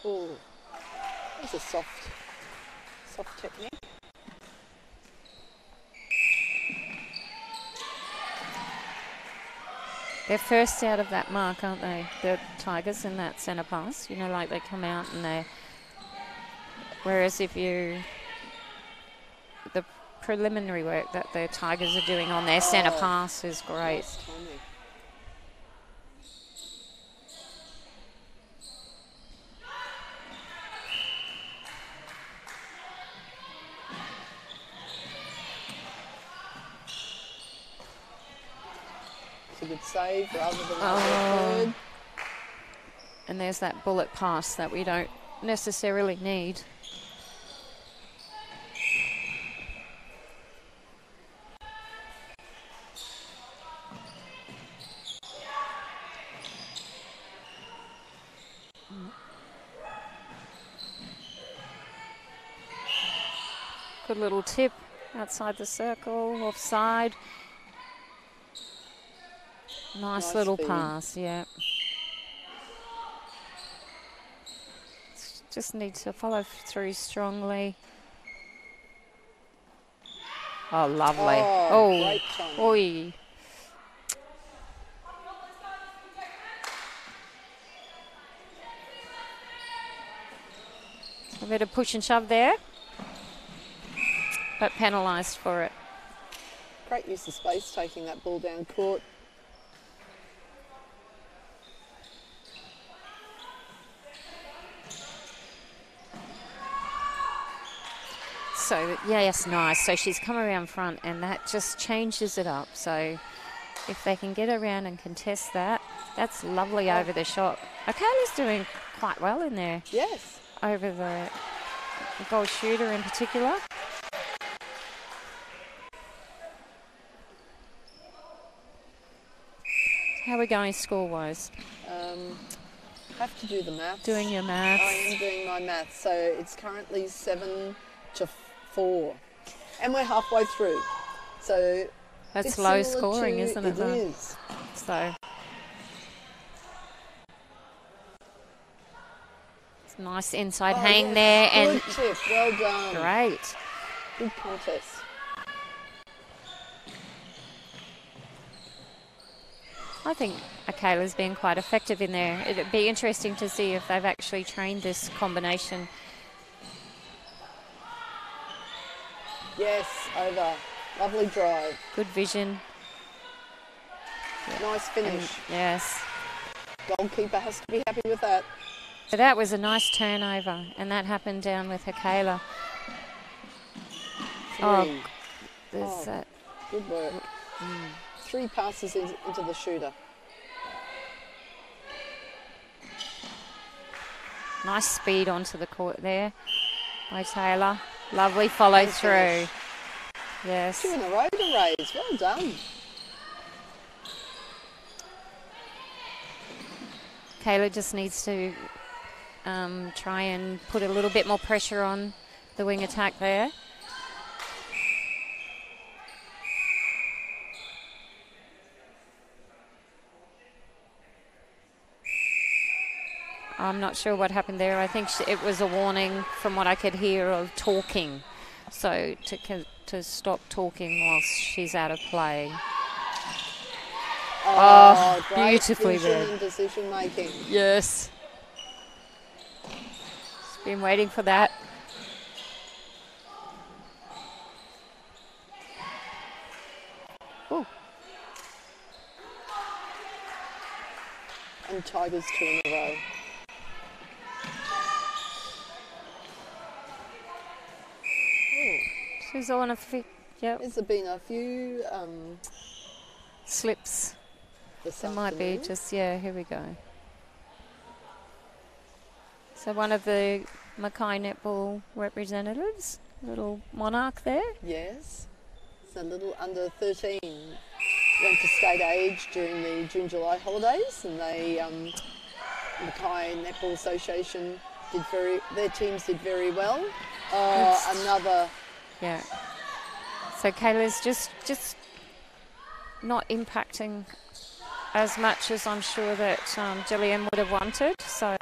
Oh, that's a soft technique. They're first out of that mark, aren't they? The Tigers in that centre pass. You know, like they come out and they're... Whereas if you... The preliminary work that the Tigers are doing on their centre pass is great. Nice timing. A good save rather than third. And there's that bullet pass that we don't necessarily need. Good little tip outside the circle, offside. Nice little feed. pass, yeah. Just need to follow through strongly. Oh, lovely. Great timing. Oi. A bit of push and shove there, but penalised for it. Great use of space taking that ball down court. So, yes, nice. So she's come around front and that just changes it up. So if they can get around and contest that, that's lovely over the shot. Akala's doing quite well in there. Yes. Over the goal shooter in particular. How are we going score-wise? Have to do the maths. Doing your maths. I am doing my maths. So it's currently 7-4. And we're halfway through. So that's low scoring, isn't it? It is. So it's a nice inside hang there. Good tip. Well done. Great. Good contest. I think Akala's been quite effective in there. It'd be interesting to see if they've actually trained this combination. Yes, over. Lovely drive. Good vision. Nice finish. Yes. Goalkeeper has to be happy with that. So that was a nice turnover, and that happened down with Hakala. Three. There's that. Good work. 3 passes into the shooter. Nice speed onto the court there by Taylor. Lovely follow through. Yes. 2 in a row to Rays. Well done. Kayla just needs to try and put a little bit more pressure on the wing attack there. I'm not sure what happened there. I think it was a warning from what I could hear of talking. So to stop talking whilst she's out of play. Oh, beautifully vision read. and decision making. Yes. She's been waiting for that. Ooh. And Tigers 2 in a row. She's on a yep. There's been a few slips. this It might be afternoon. just, yeah, here we go. So one of the Mackay netball representatives, little monarch there. Yes. It's a little under 13. Went to state age during the June-July holidays, and they, Mackay Netball Association their teams did very well. Another. Yeah. So Kayla's just not impacting as much as I'm sure that Gillian would have wanted. So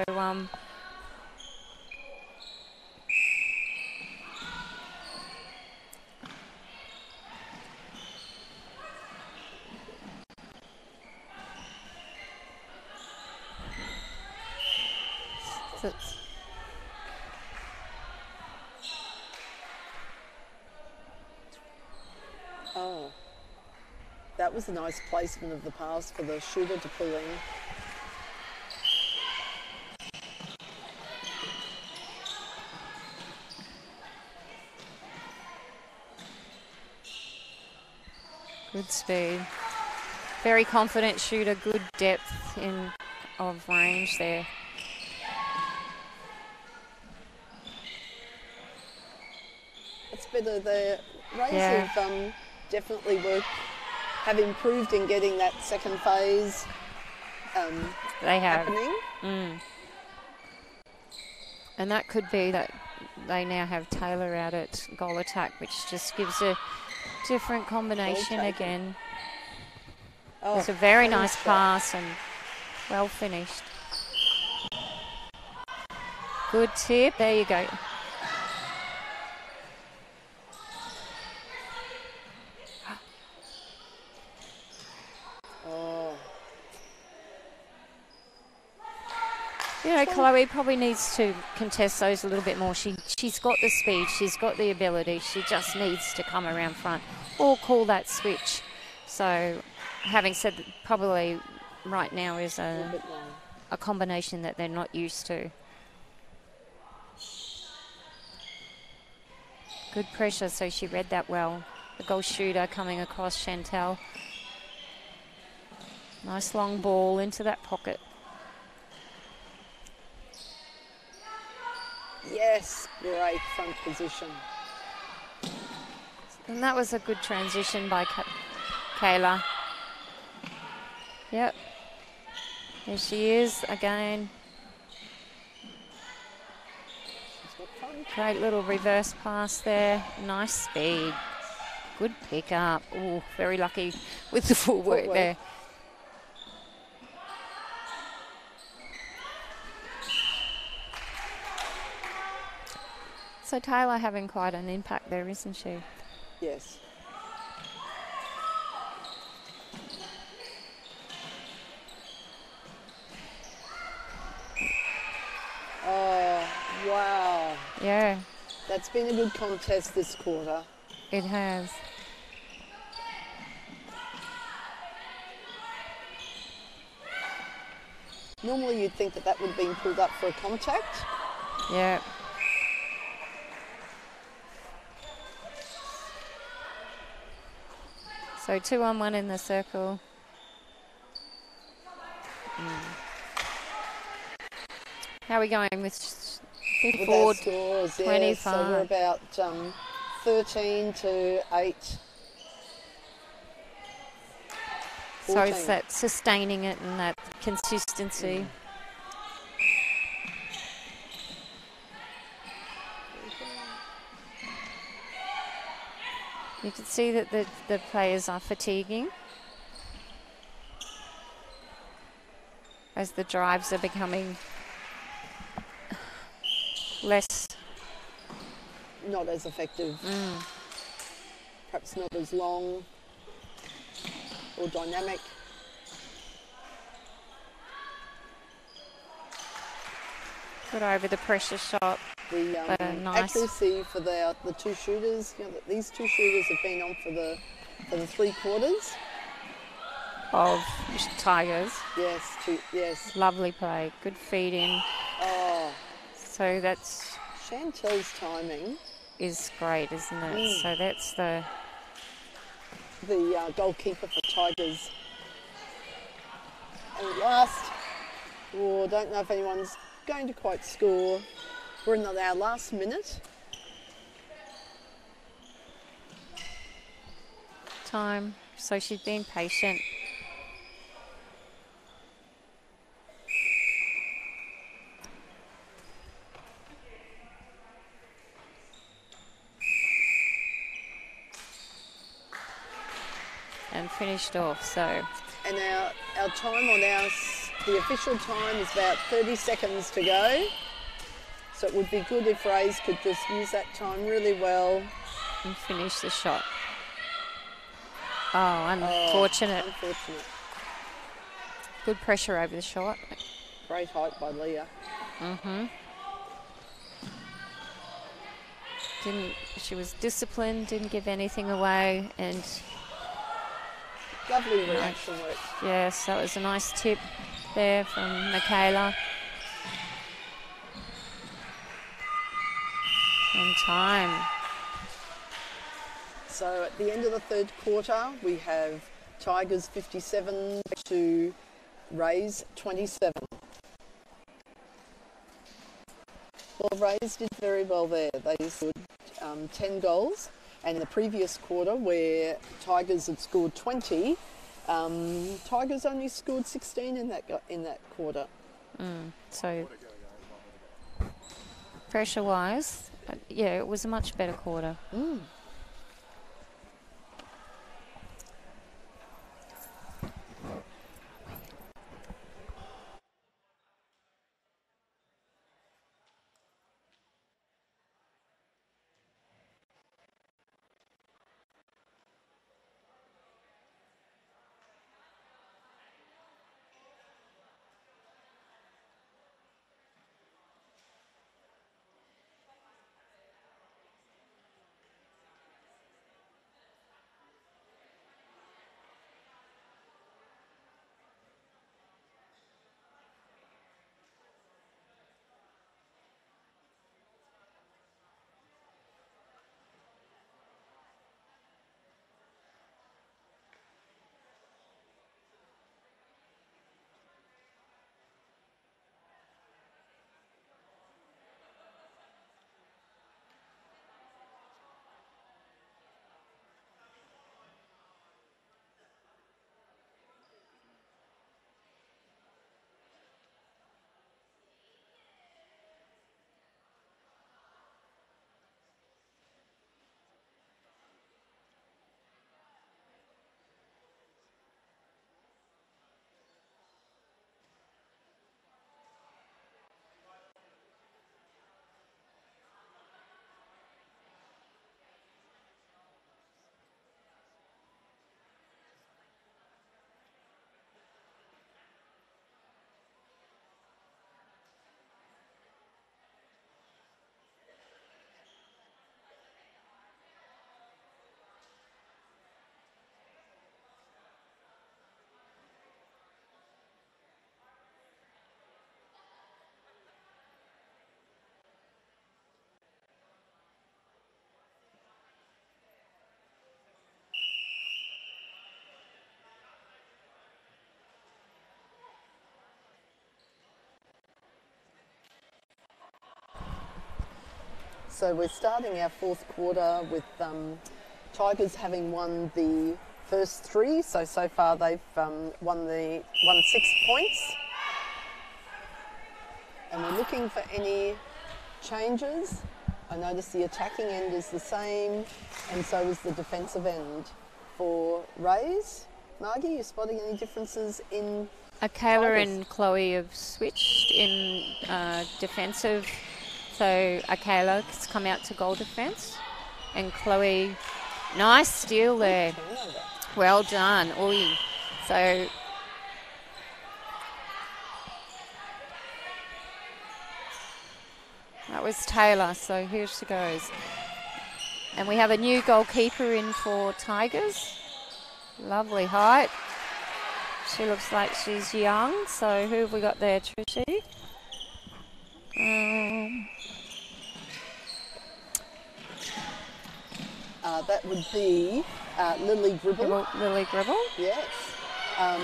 Oh, that was a nice placement of the pass for the shooter to pull in. good speed. Very confident shooter, good depth of range there. It's better. The Rays have definitely have improved in getting that second phase they have. happening. And that could be that they now have Taylor out at goal attack, which just gives a different combination again. Oh, it's a very nice pass and well finished. Good tip. There you go. You know, Chloe probably needs to contest those a little bit more. She's got the speed, she's got the ability. She just needs to come around front or call that switch. So, having said that, probably right now is a combination that they're not used to. Good pressure, so she read that well. The goal shooter coming across Chantel. Nice long ball into that pocket. Yes, great front position. And that was a good transition by Kayla. Yep. There she is again. Great little reverse pass there. Nice speed. Good pick up. Oh, very lucky with the footwork there. So Taylor having quite an impact there, isn't she? Yes. Oh, wow. Yeah. That's been a good contest this quarter. It has. Normally you'd think that would have been pulled up for a contact. Yeah. So 2-on-1 in the circle. How are we going with 54, scores, 25? Yeah, so we're about 13 to 8. 14. So it's that sustaining it and that consistency. You can see that the players are fatiguing as the drives are becoming less. Not as effective. Perhaps not as long or dynamic. Good over the pressure shot. The nice. accuracy for the two shooters. You know, these two shooters have been on for the 3/4 of Tigers. Yes. Lovely play. Good feed in. Oh. So that's... Chantel's timing is great, isn't it? So that's the goalkeeper for Tigers. And last, don't know if anyone's going to quite score. We're in our last minute. Time. So she's been patient. And finished off, so. And our time on the official time is about 30 seconds to go. So it would be good if Rays could just use that time really well. And finish the shot. Oh, unfortunate. Unfortunate. Good pressure over the shot. Great height by Leah. She was disciplined, didn't give anything away, and lovely reaction work. Yes, that was a nice tip there from Michaela. And time. So at the end of the 3rd quarter, we have Tigers 57 to Rays 27. Well, Rays did very well there. They scored 10 goals. And in the previous quarter, where Tigers had scored 20, Tigers only scored 16 in that quarter. So pressure-wise, yeah, it was a much better quarter. So we're starting our 4th quarter with Tigers having won the first 3. So far they've won 6 points. And we're looking for any changes. I notice the attacking end is the same, and so is the defensive end. For Rays, Margie, you spotting any differences in Kayla Tigers? and Chloe have switched in defensive So Akela's come out to goal defence. And Chloe, nice steal there. Well done. Oi. So that was Taylor, so here she goes. And we have a new goalkeeper in for Tigers. Lovely height. She looks like she's young. So who have we got there, Trishy? That would be Lily Gribble. Lily Gribble? Yes. I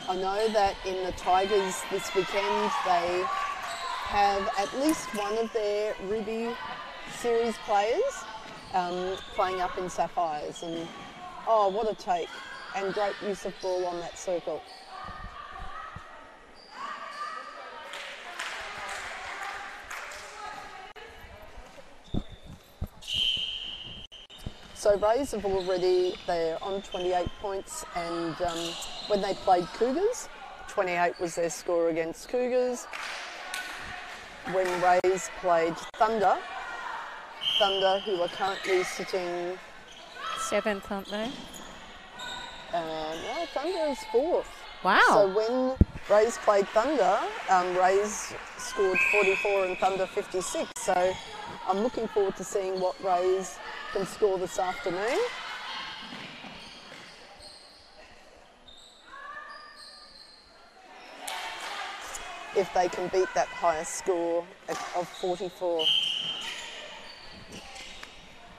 know that in the Tigers this weekend they have at least one of their Ruby series players playing up in Sapphires. And oh, what a take. And great use of ball on that circle. So Rays have already, they're on 28 points, and when they played Cougars, 28 was their score against Cougars. When Rays played Thunder, who are currently sitting 7th, aren't they? No, Thunder is 4th. Wow. So when Rays played Thunder, Rays scored 44 and Thunder 56. So I'm looking forward to seeing what Rays can score this afternoon. If they can beat that highest score of 44.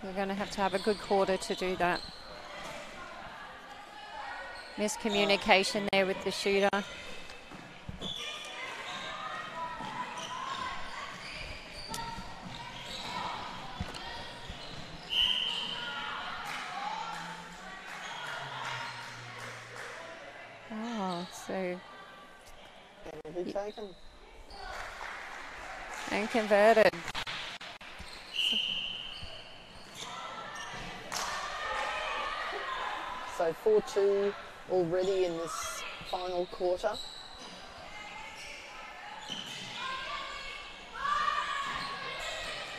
We're going to have a good quarter to do that. Miscommunication there with the shooter. Oh, so... It'll be taken. And converted. So 4-2 already in this final quarter.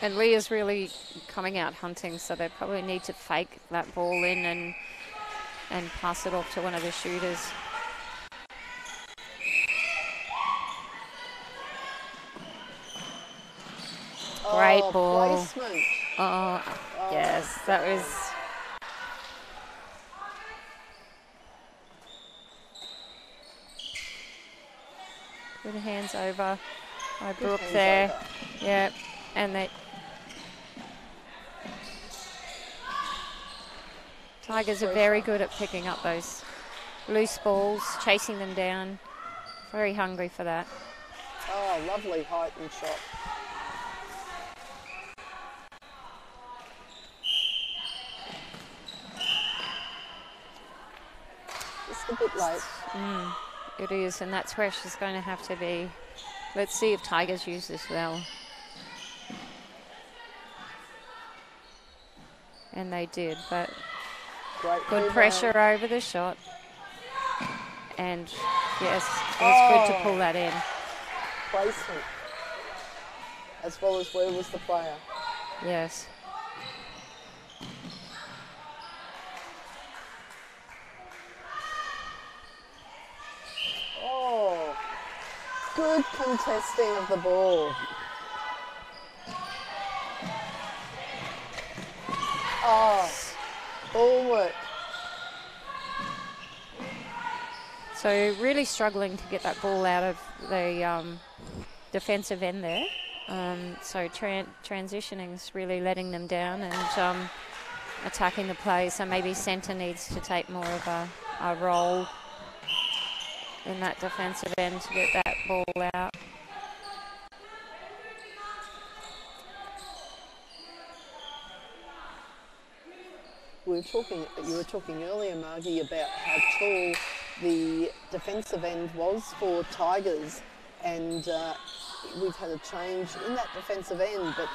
And Leah's really coming out hunting, so they probably need to fake that ball in and pass it off to one of the shooters. Great ball. Placement. Oh, yes, that was... Good hands over by Brooke there. Over. Yeah, and they... Tigers are very good at picking up those loose balls, chasing them down. Very hungry for that. Oh, lovely height and shot. Just a bit late. It is, and that's where she's going to have to be. Let's see if Tigers use this well. And they did, but Great good rebound. pressure over the shot. And yes, it was good to pull that in. Placement. As well as where was the player. Yes. Oh, good contesting of the ball. Oh, ball work. So really struggling to get that ball out of the defensive end there. So transitioning is really letting them down and attacking the play. So maybe centre needs to take more of a role in that defensive end to get that ball out. You were talking earlier, Margie, about how tall the defensive end was for Tigers, and we've had a change in that defensive end, but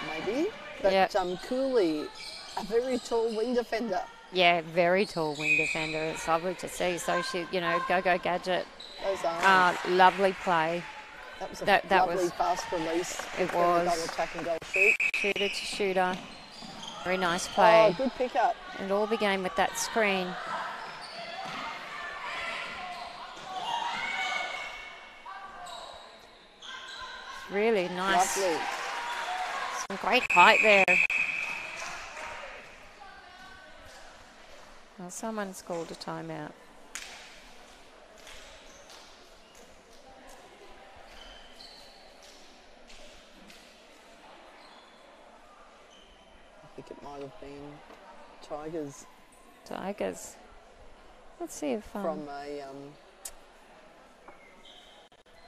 maybe. But yep. Cooley, a very tall wing defender. Yeah, very tall wing defender. It's lovely to see. So she, go gadget. Those are Lovely play. That was a that lovely was fast release. It Between the was. double tack and goal shoot. Shooter to shooter. Very nice play. Oh, good pickup. And it all began with that screen. Really nice. Lovely. Some great height there. Well, someone's called a timeout. I think it might have been Tigers. Tigers. Let's see if From a,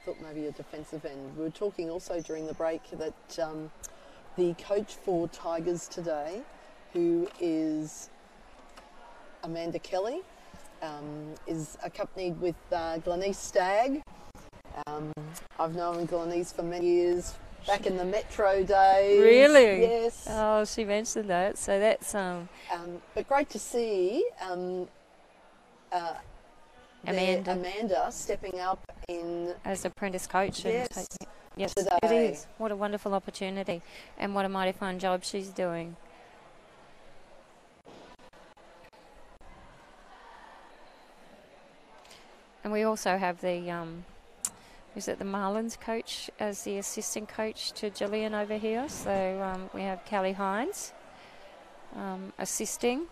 thought maybe a defensive end. We were talking also during the break that the coach for Tigers today, who is Amanda Kelly, is accompanied with Glenise Stagg. I've known Glenise for many years, back in the Metro days. Really? Yes. Oh, she mentioned that. So that's but great to see Amanda stepping up in as apprentice coach. Yes, And yes, today. it is. What a wonderful opportunity, and what a mighty fine job she's doing. And we also have the is it the Marlins coach as the assistant coach to Gillian over here. So we have Kelly Hines assisting.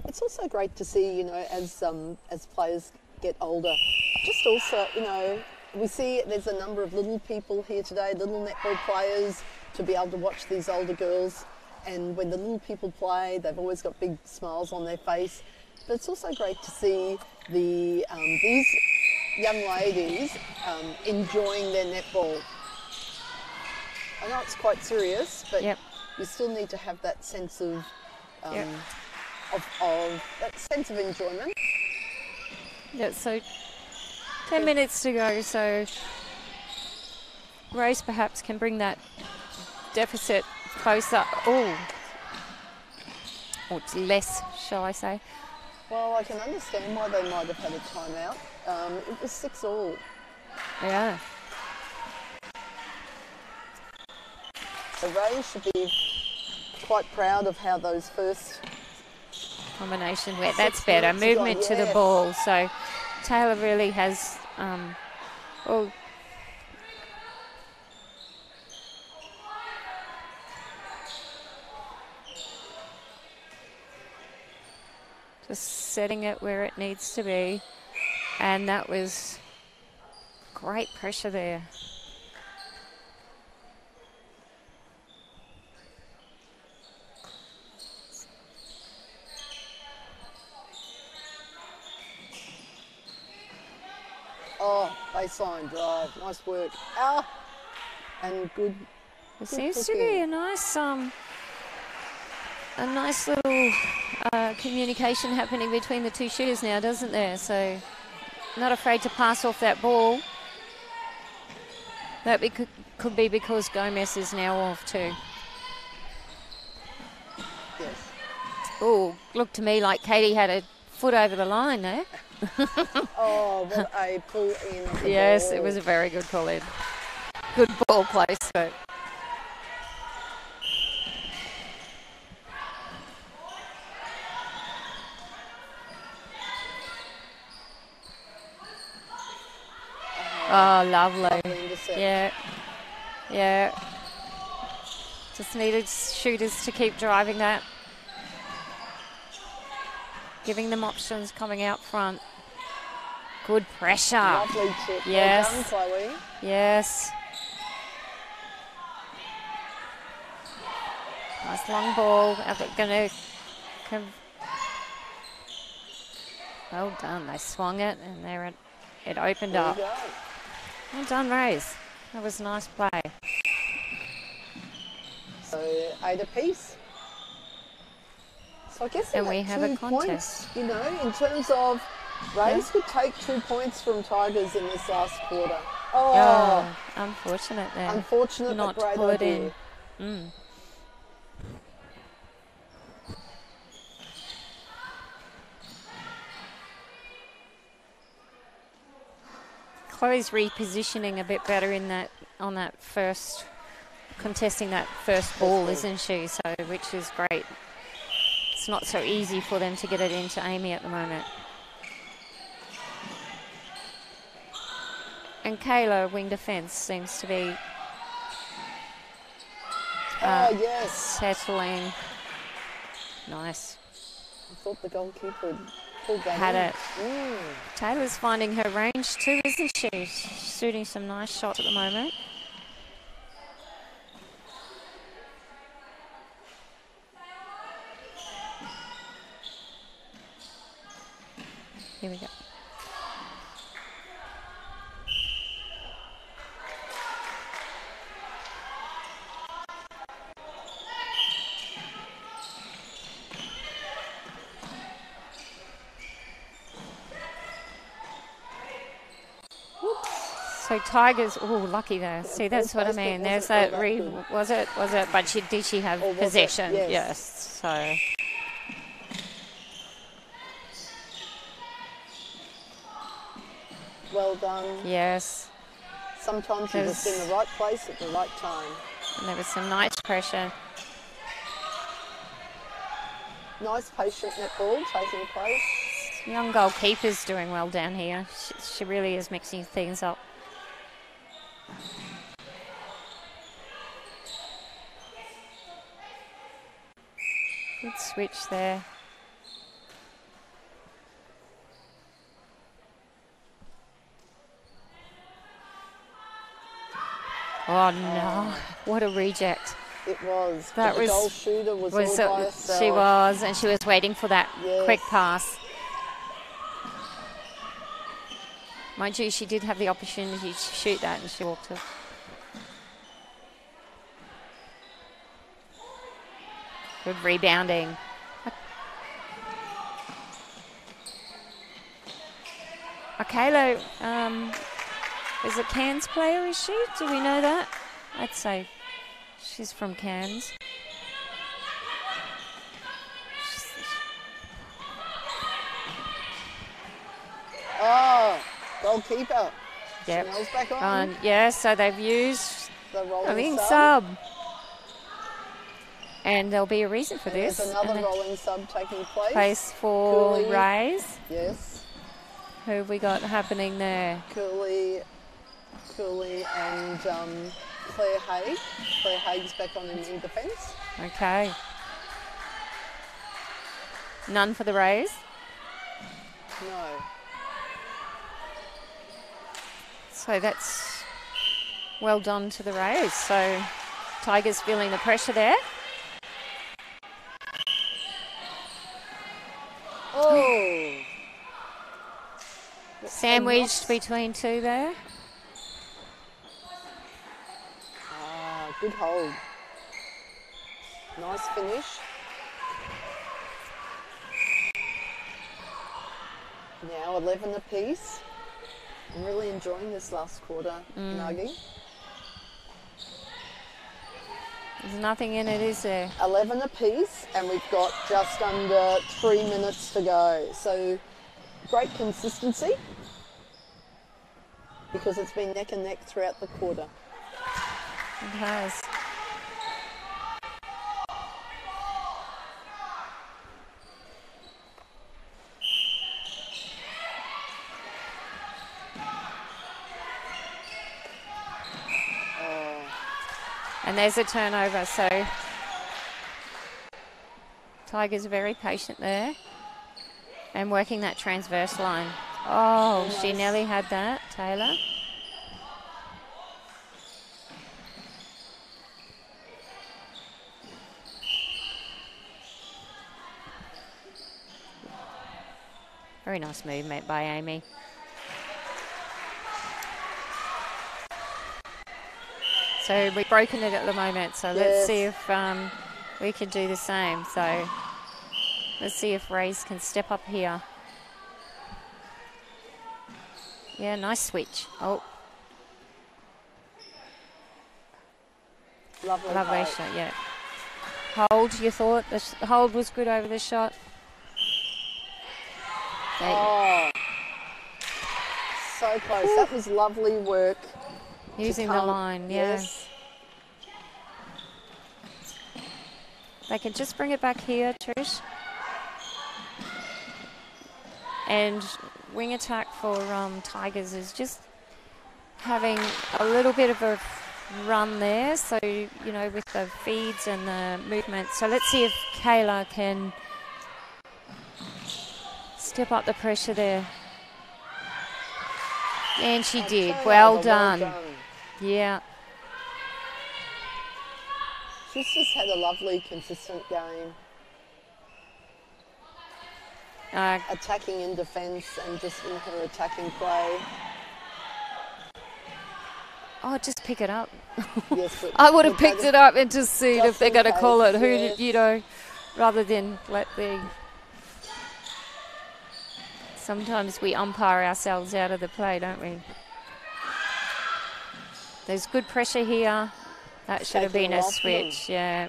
It's also great to see, as players get older, just also, we see there's a number of little people here today, little netball players, to be able to watch these older girls. And when the little people play, they've always got big smiles on their face. But it's also great to see these young ladies enjoying their netball. I know it's quite serious, but Yep. you still need to have that sense of Yep. of that sense of enjoyment. Yeah, so 10 minutes to go, so Grace perhaps can bring that deficit closer. Oh, or it's less, shall I say. Well, I can understand why they might have had a timeout. It was 6-all. Yeah. So Ray should be quite proud of how those first... Combination wet, that's 6 better. minutes ago, Movement to the yes. ball. So Taylor really has, just setting it where it needs to be. And that was great pressure there. Oh, baseline drive. Nice work. And good. There seems to be a nice little communication happening between the two shooters now, doesn't there? So not afraid to pass off that ball. That could be because Gomez is now off too. Yes. Oh, looked to me like Katie had a foot over the line there. Oh, what a pull in. Of the Yes, ball. it was a very good call in. Good ball placement. Oh, lovely. Lovely intercept. Yeah. Yeah. Just needed shooters to keep driving that. Giving them options coming out front. Good pressure. Lovely tip. Yes. Well done, Chloe. Yes. Nice long ball. Gonna come. Well done. They swung it and there it opened There up. you go. Well done, Rays. That was a nice play. So 8 apiece. So I guess And in we that have a 2 contest. points, in terms of Rays could take 2 points from Tigers in this last quarter. Oh, unfortunate there. Unfortunate, Not but great pull it idea. in. Chloe's repositioning a bit better in that on that first, contesting that first ball, isn't she? So, which is great. It's not so easy for them to get it into Amy at the moment. And Kayla, wing defence, seems to be settling. Nice. I thought the goalkeeper had pulled that Had in. it. Taylor's finding her range too, isn't she? She's shooting some nice shots at the moment. Here we go. So Tigers, lucky there. See, that's what I mean. There's that was it? But did she have possession? Yes. So. Well done. Yes. Sometimes you're just in the right place at the right time. And there was some nice pressure. Nice patient netball taking place. Young goalkeeper's doing well down here. She really is mixing things up. Good switch there. Oh no, what a reject. It was. That the was, goal shooter was all by herself. She was, and she was waiting for that quick pass. Mind you, she did have the opportunity to shoot that and she walked it. Good rebounding. Kayla is a Cairns player, is she? Do we know that? I'd say she's from Cairns. Oh, goalkeeper. Yep. Chanel's back on. Yeah, so they've used the rolling sub. And there'll be a reason for this. There's another rolling sub taking place. Place for Cooley. Rays. Yes. Who have we got happening there? Cooley and Claire Haig. Claire Haig's back on in defence. Okay. None for the Rays? No. So that's well done to the Rays. So Tigers feeling the pressure there. Oh. Sandwiched between two there. Good hold. Nice finish. Now 11 apiece. I'm really enjoying this last quarter, Nuggie. There's nothing in it, is there? 11 apiece, and we've got just under 3 minutes to go. So great consistency because it's been neck and neck throughout the quarter. It has. And there's a turnover, so Tigers are very patient there and working that transverse line. Oh, nice. She nearly had that, Taylor. Very nice movement by Amy. So we've broken it at the moment, so let's see if we can do the same. So let's see if Rays can step up here. Yeah, nice switch. Oh, Lovely lovely play. shot, yeah. Hold, you thought? The hold was good over the shot. Oh, so close. Ooh. That was lovely work. Using the line, yeah. Yes. They can just bring it back here, Trish. And wing attack for Tigers is just having a little bit of a run there. So, you know, with the feeds and the movement. So let's see if Kayla can step up the pressure there. And she did. Well done. Yeah. She's just had a lovely, consistent game. Attacking in defence and just in her attacking play. Oh, just pick it up. Yes, I would have picked it up and just seen if they're going to call it. Who, yes. you know, rather than let the... Sometimes we umpire ourselves out of the play, don't we? There's good pressure here. That should have been a switch, yeah.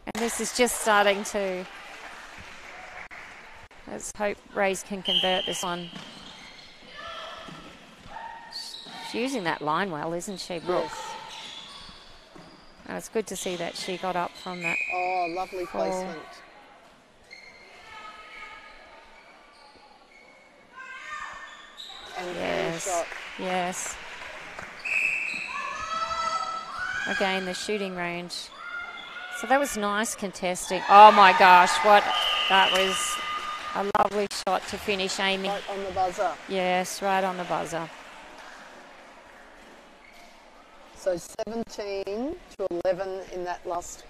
And this is just starting to... Let's hope Rays can convert this one. She's using that line well, isn't she, Brooke? Yes. And it's good to see that she got up from that. Oh, lovely placement. And yes, shot. Yes. Again, the shooting range. So that was nice contesting. Oh my gosh, that was a lovely shot to finish, Amy. Right on the buzzer. Yes, right on the buzzer. So 17 to 11 in that last,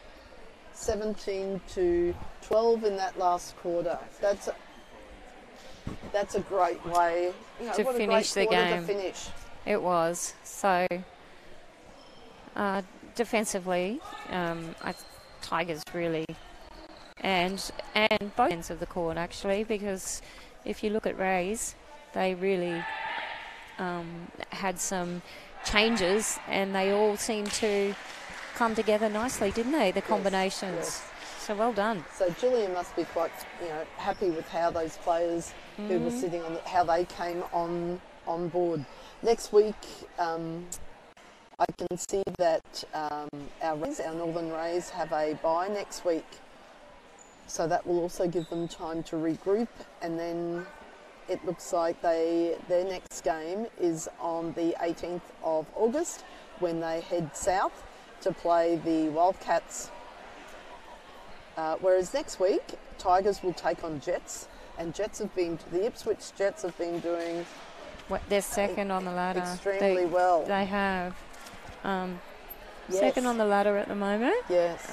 17 to 12 in that last quarter. That's a great way, you know, to finish the game. To finish. It was. So defensively, Tigers really, and both ends of the court actually, because if you look at Rays, they really had some changes and they all seemed to come together nicely, didn't they? The combinations. Yes. So well done. So Gillian must be quite, you know, happy with how those players who were sitting on how they came on board. Next week, I can see that our Northern Rays have a bye next week, so that will also give them time to regroup, and then it looks like their next game is on the 18th of August when they head south to play the Wildcats. Whereas next week, Tigers will take on Jets, and the Ipswich Jets have been doing... They're second on the ladder. Extremely well. They have. Yes. Second on the ladder at the moment. Yes.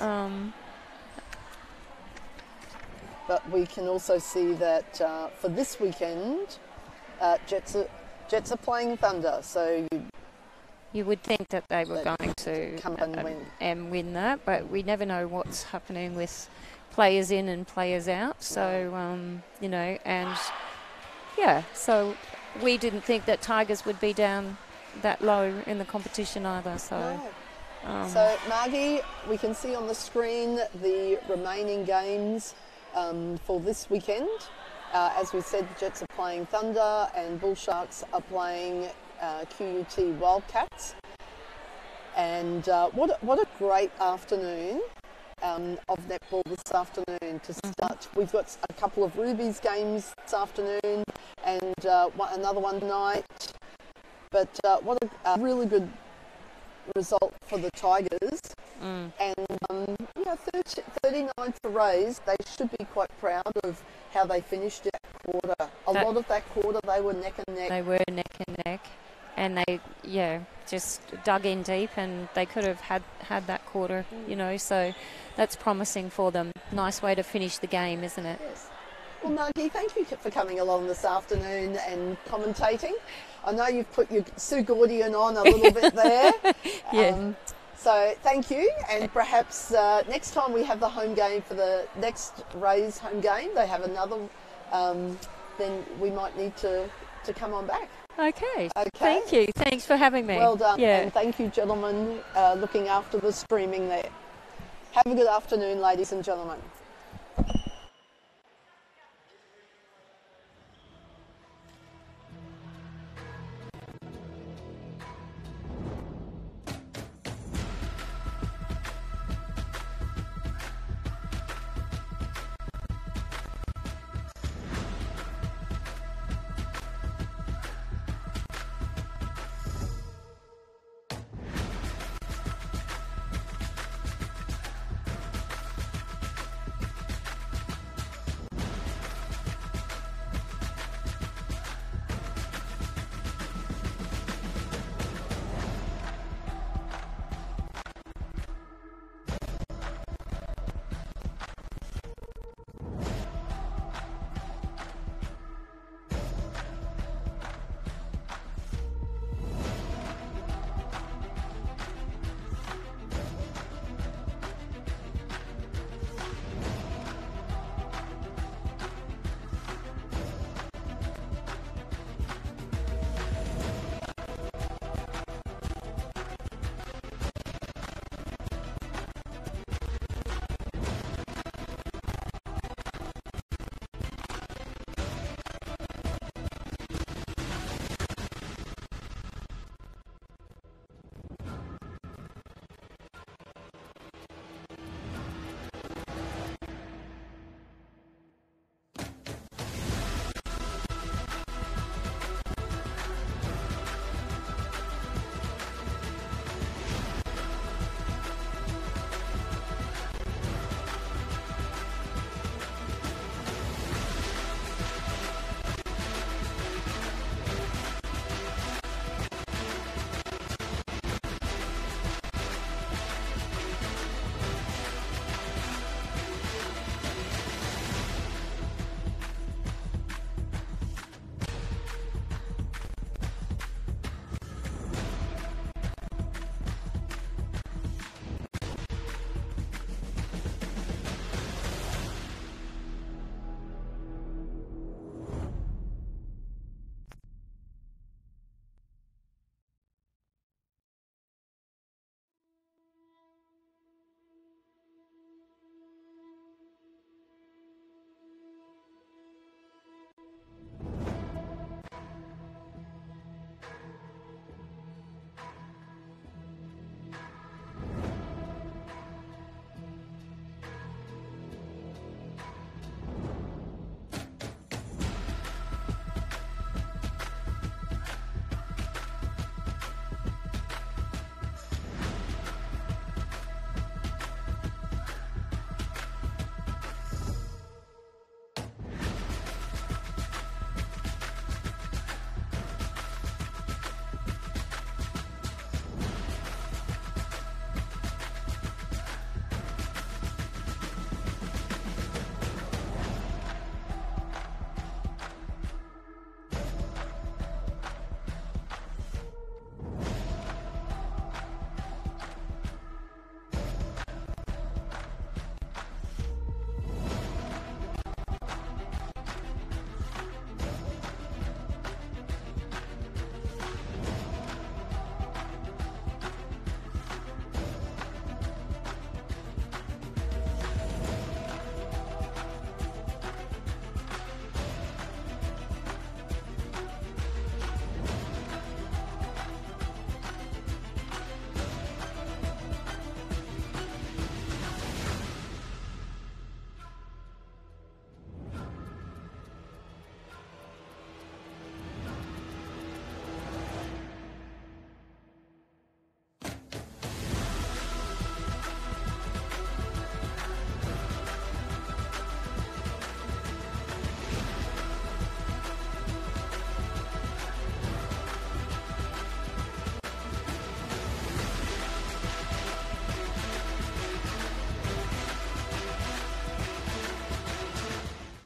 But we can also see that for this weekend, Jets are playing Thunder, so you would think that they were going to come and win that, but we never know what's happening with players in and players out. So you know, and yeah, so we didn't think that Tigers would be down that low in the competition either. So. No. So Margie, we can see on the screen the remaining games for this weekend. As we said, the Jets are playing Thunder and Bull Sharks are playing QUT Wildcats. And what a great afternoon of netball this afternoon to start. We've got a couple of Rubies games this afternoon and another one tonight. But what a really good result for the Tigers. And, you know, 39 for Rays, they should be quite proud of how they finished that quarter. A lot of that quarter, they were neck and neck. They were neck and neck. And they, just dug in deep, and they could have had that quarter, you know, so that's promising for them. Nice way to finish the game, isn't it? Yes. Well, Margie, thank you for coming along this afternoon and commentating. I know you've put your Sue Gordian on a little bit there. Yeah. So thank you, and perhaps next time we have the home game for the next Rays home game, they have another then we might need to come on back. Okay. Okay. Thank you. Thanks for having me. Well done. Yeah. And thank you, gentlemen, looking after the streaming there. Have a good afternoon, ladies and gentlemen.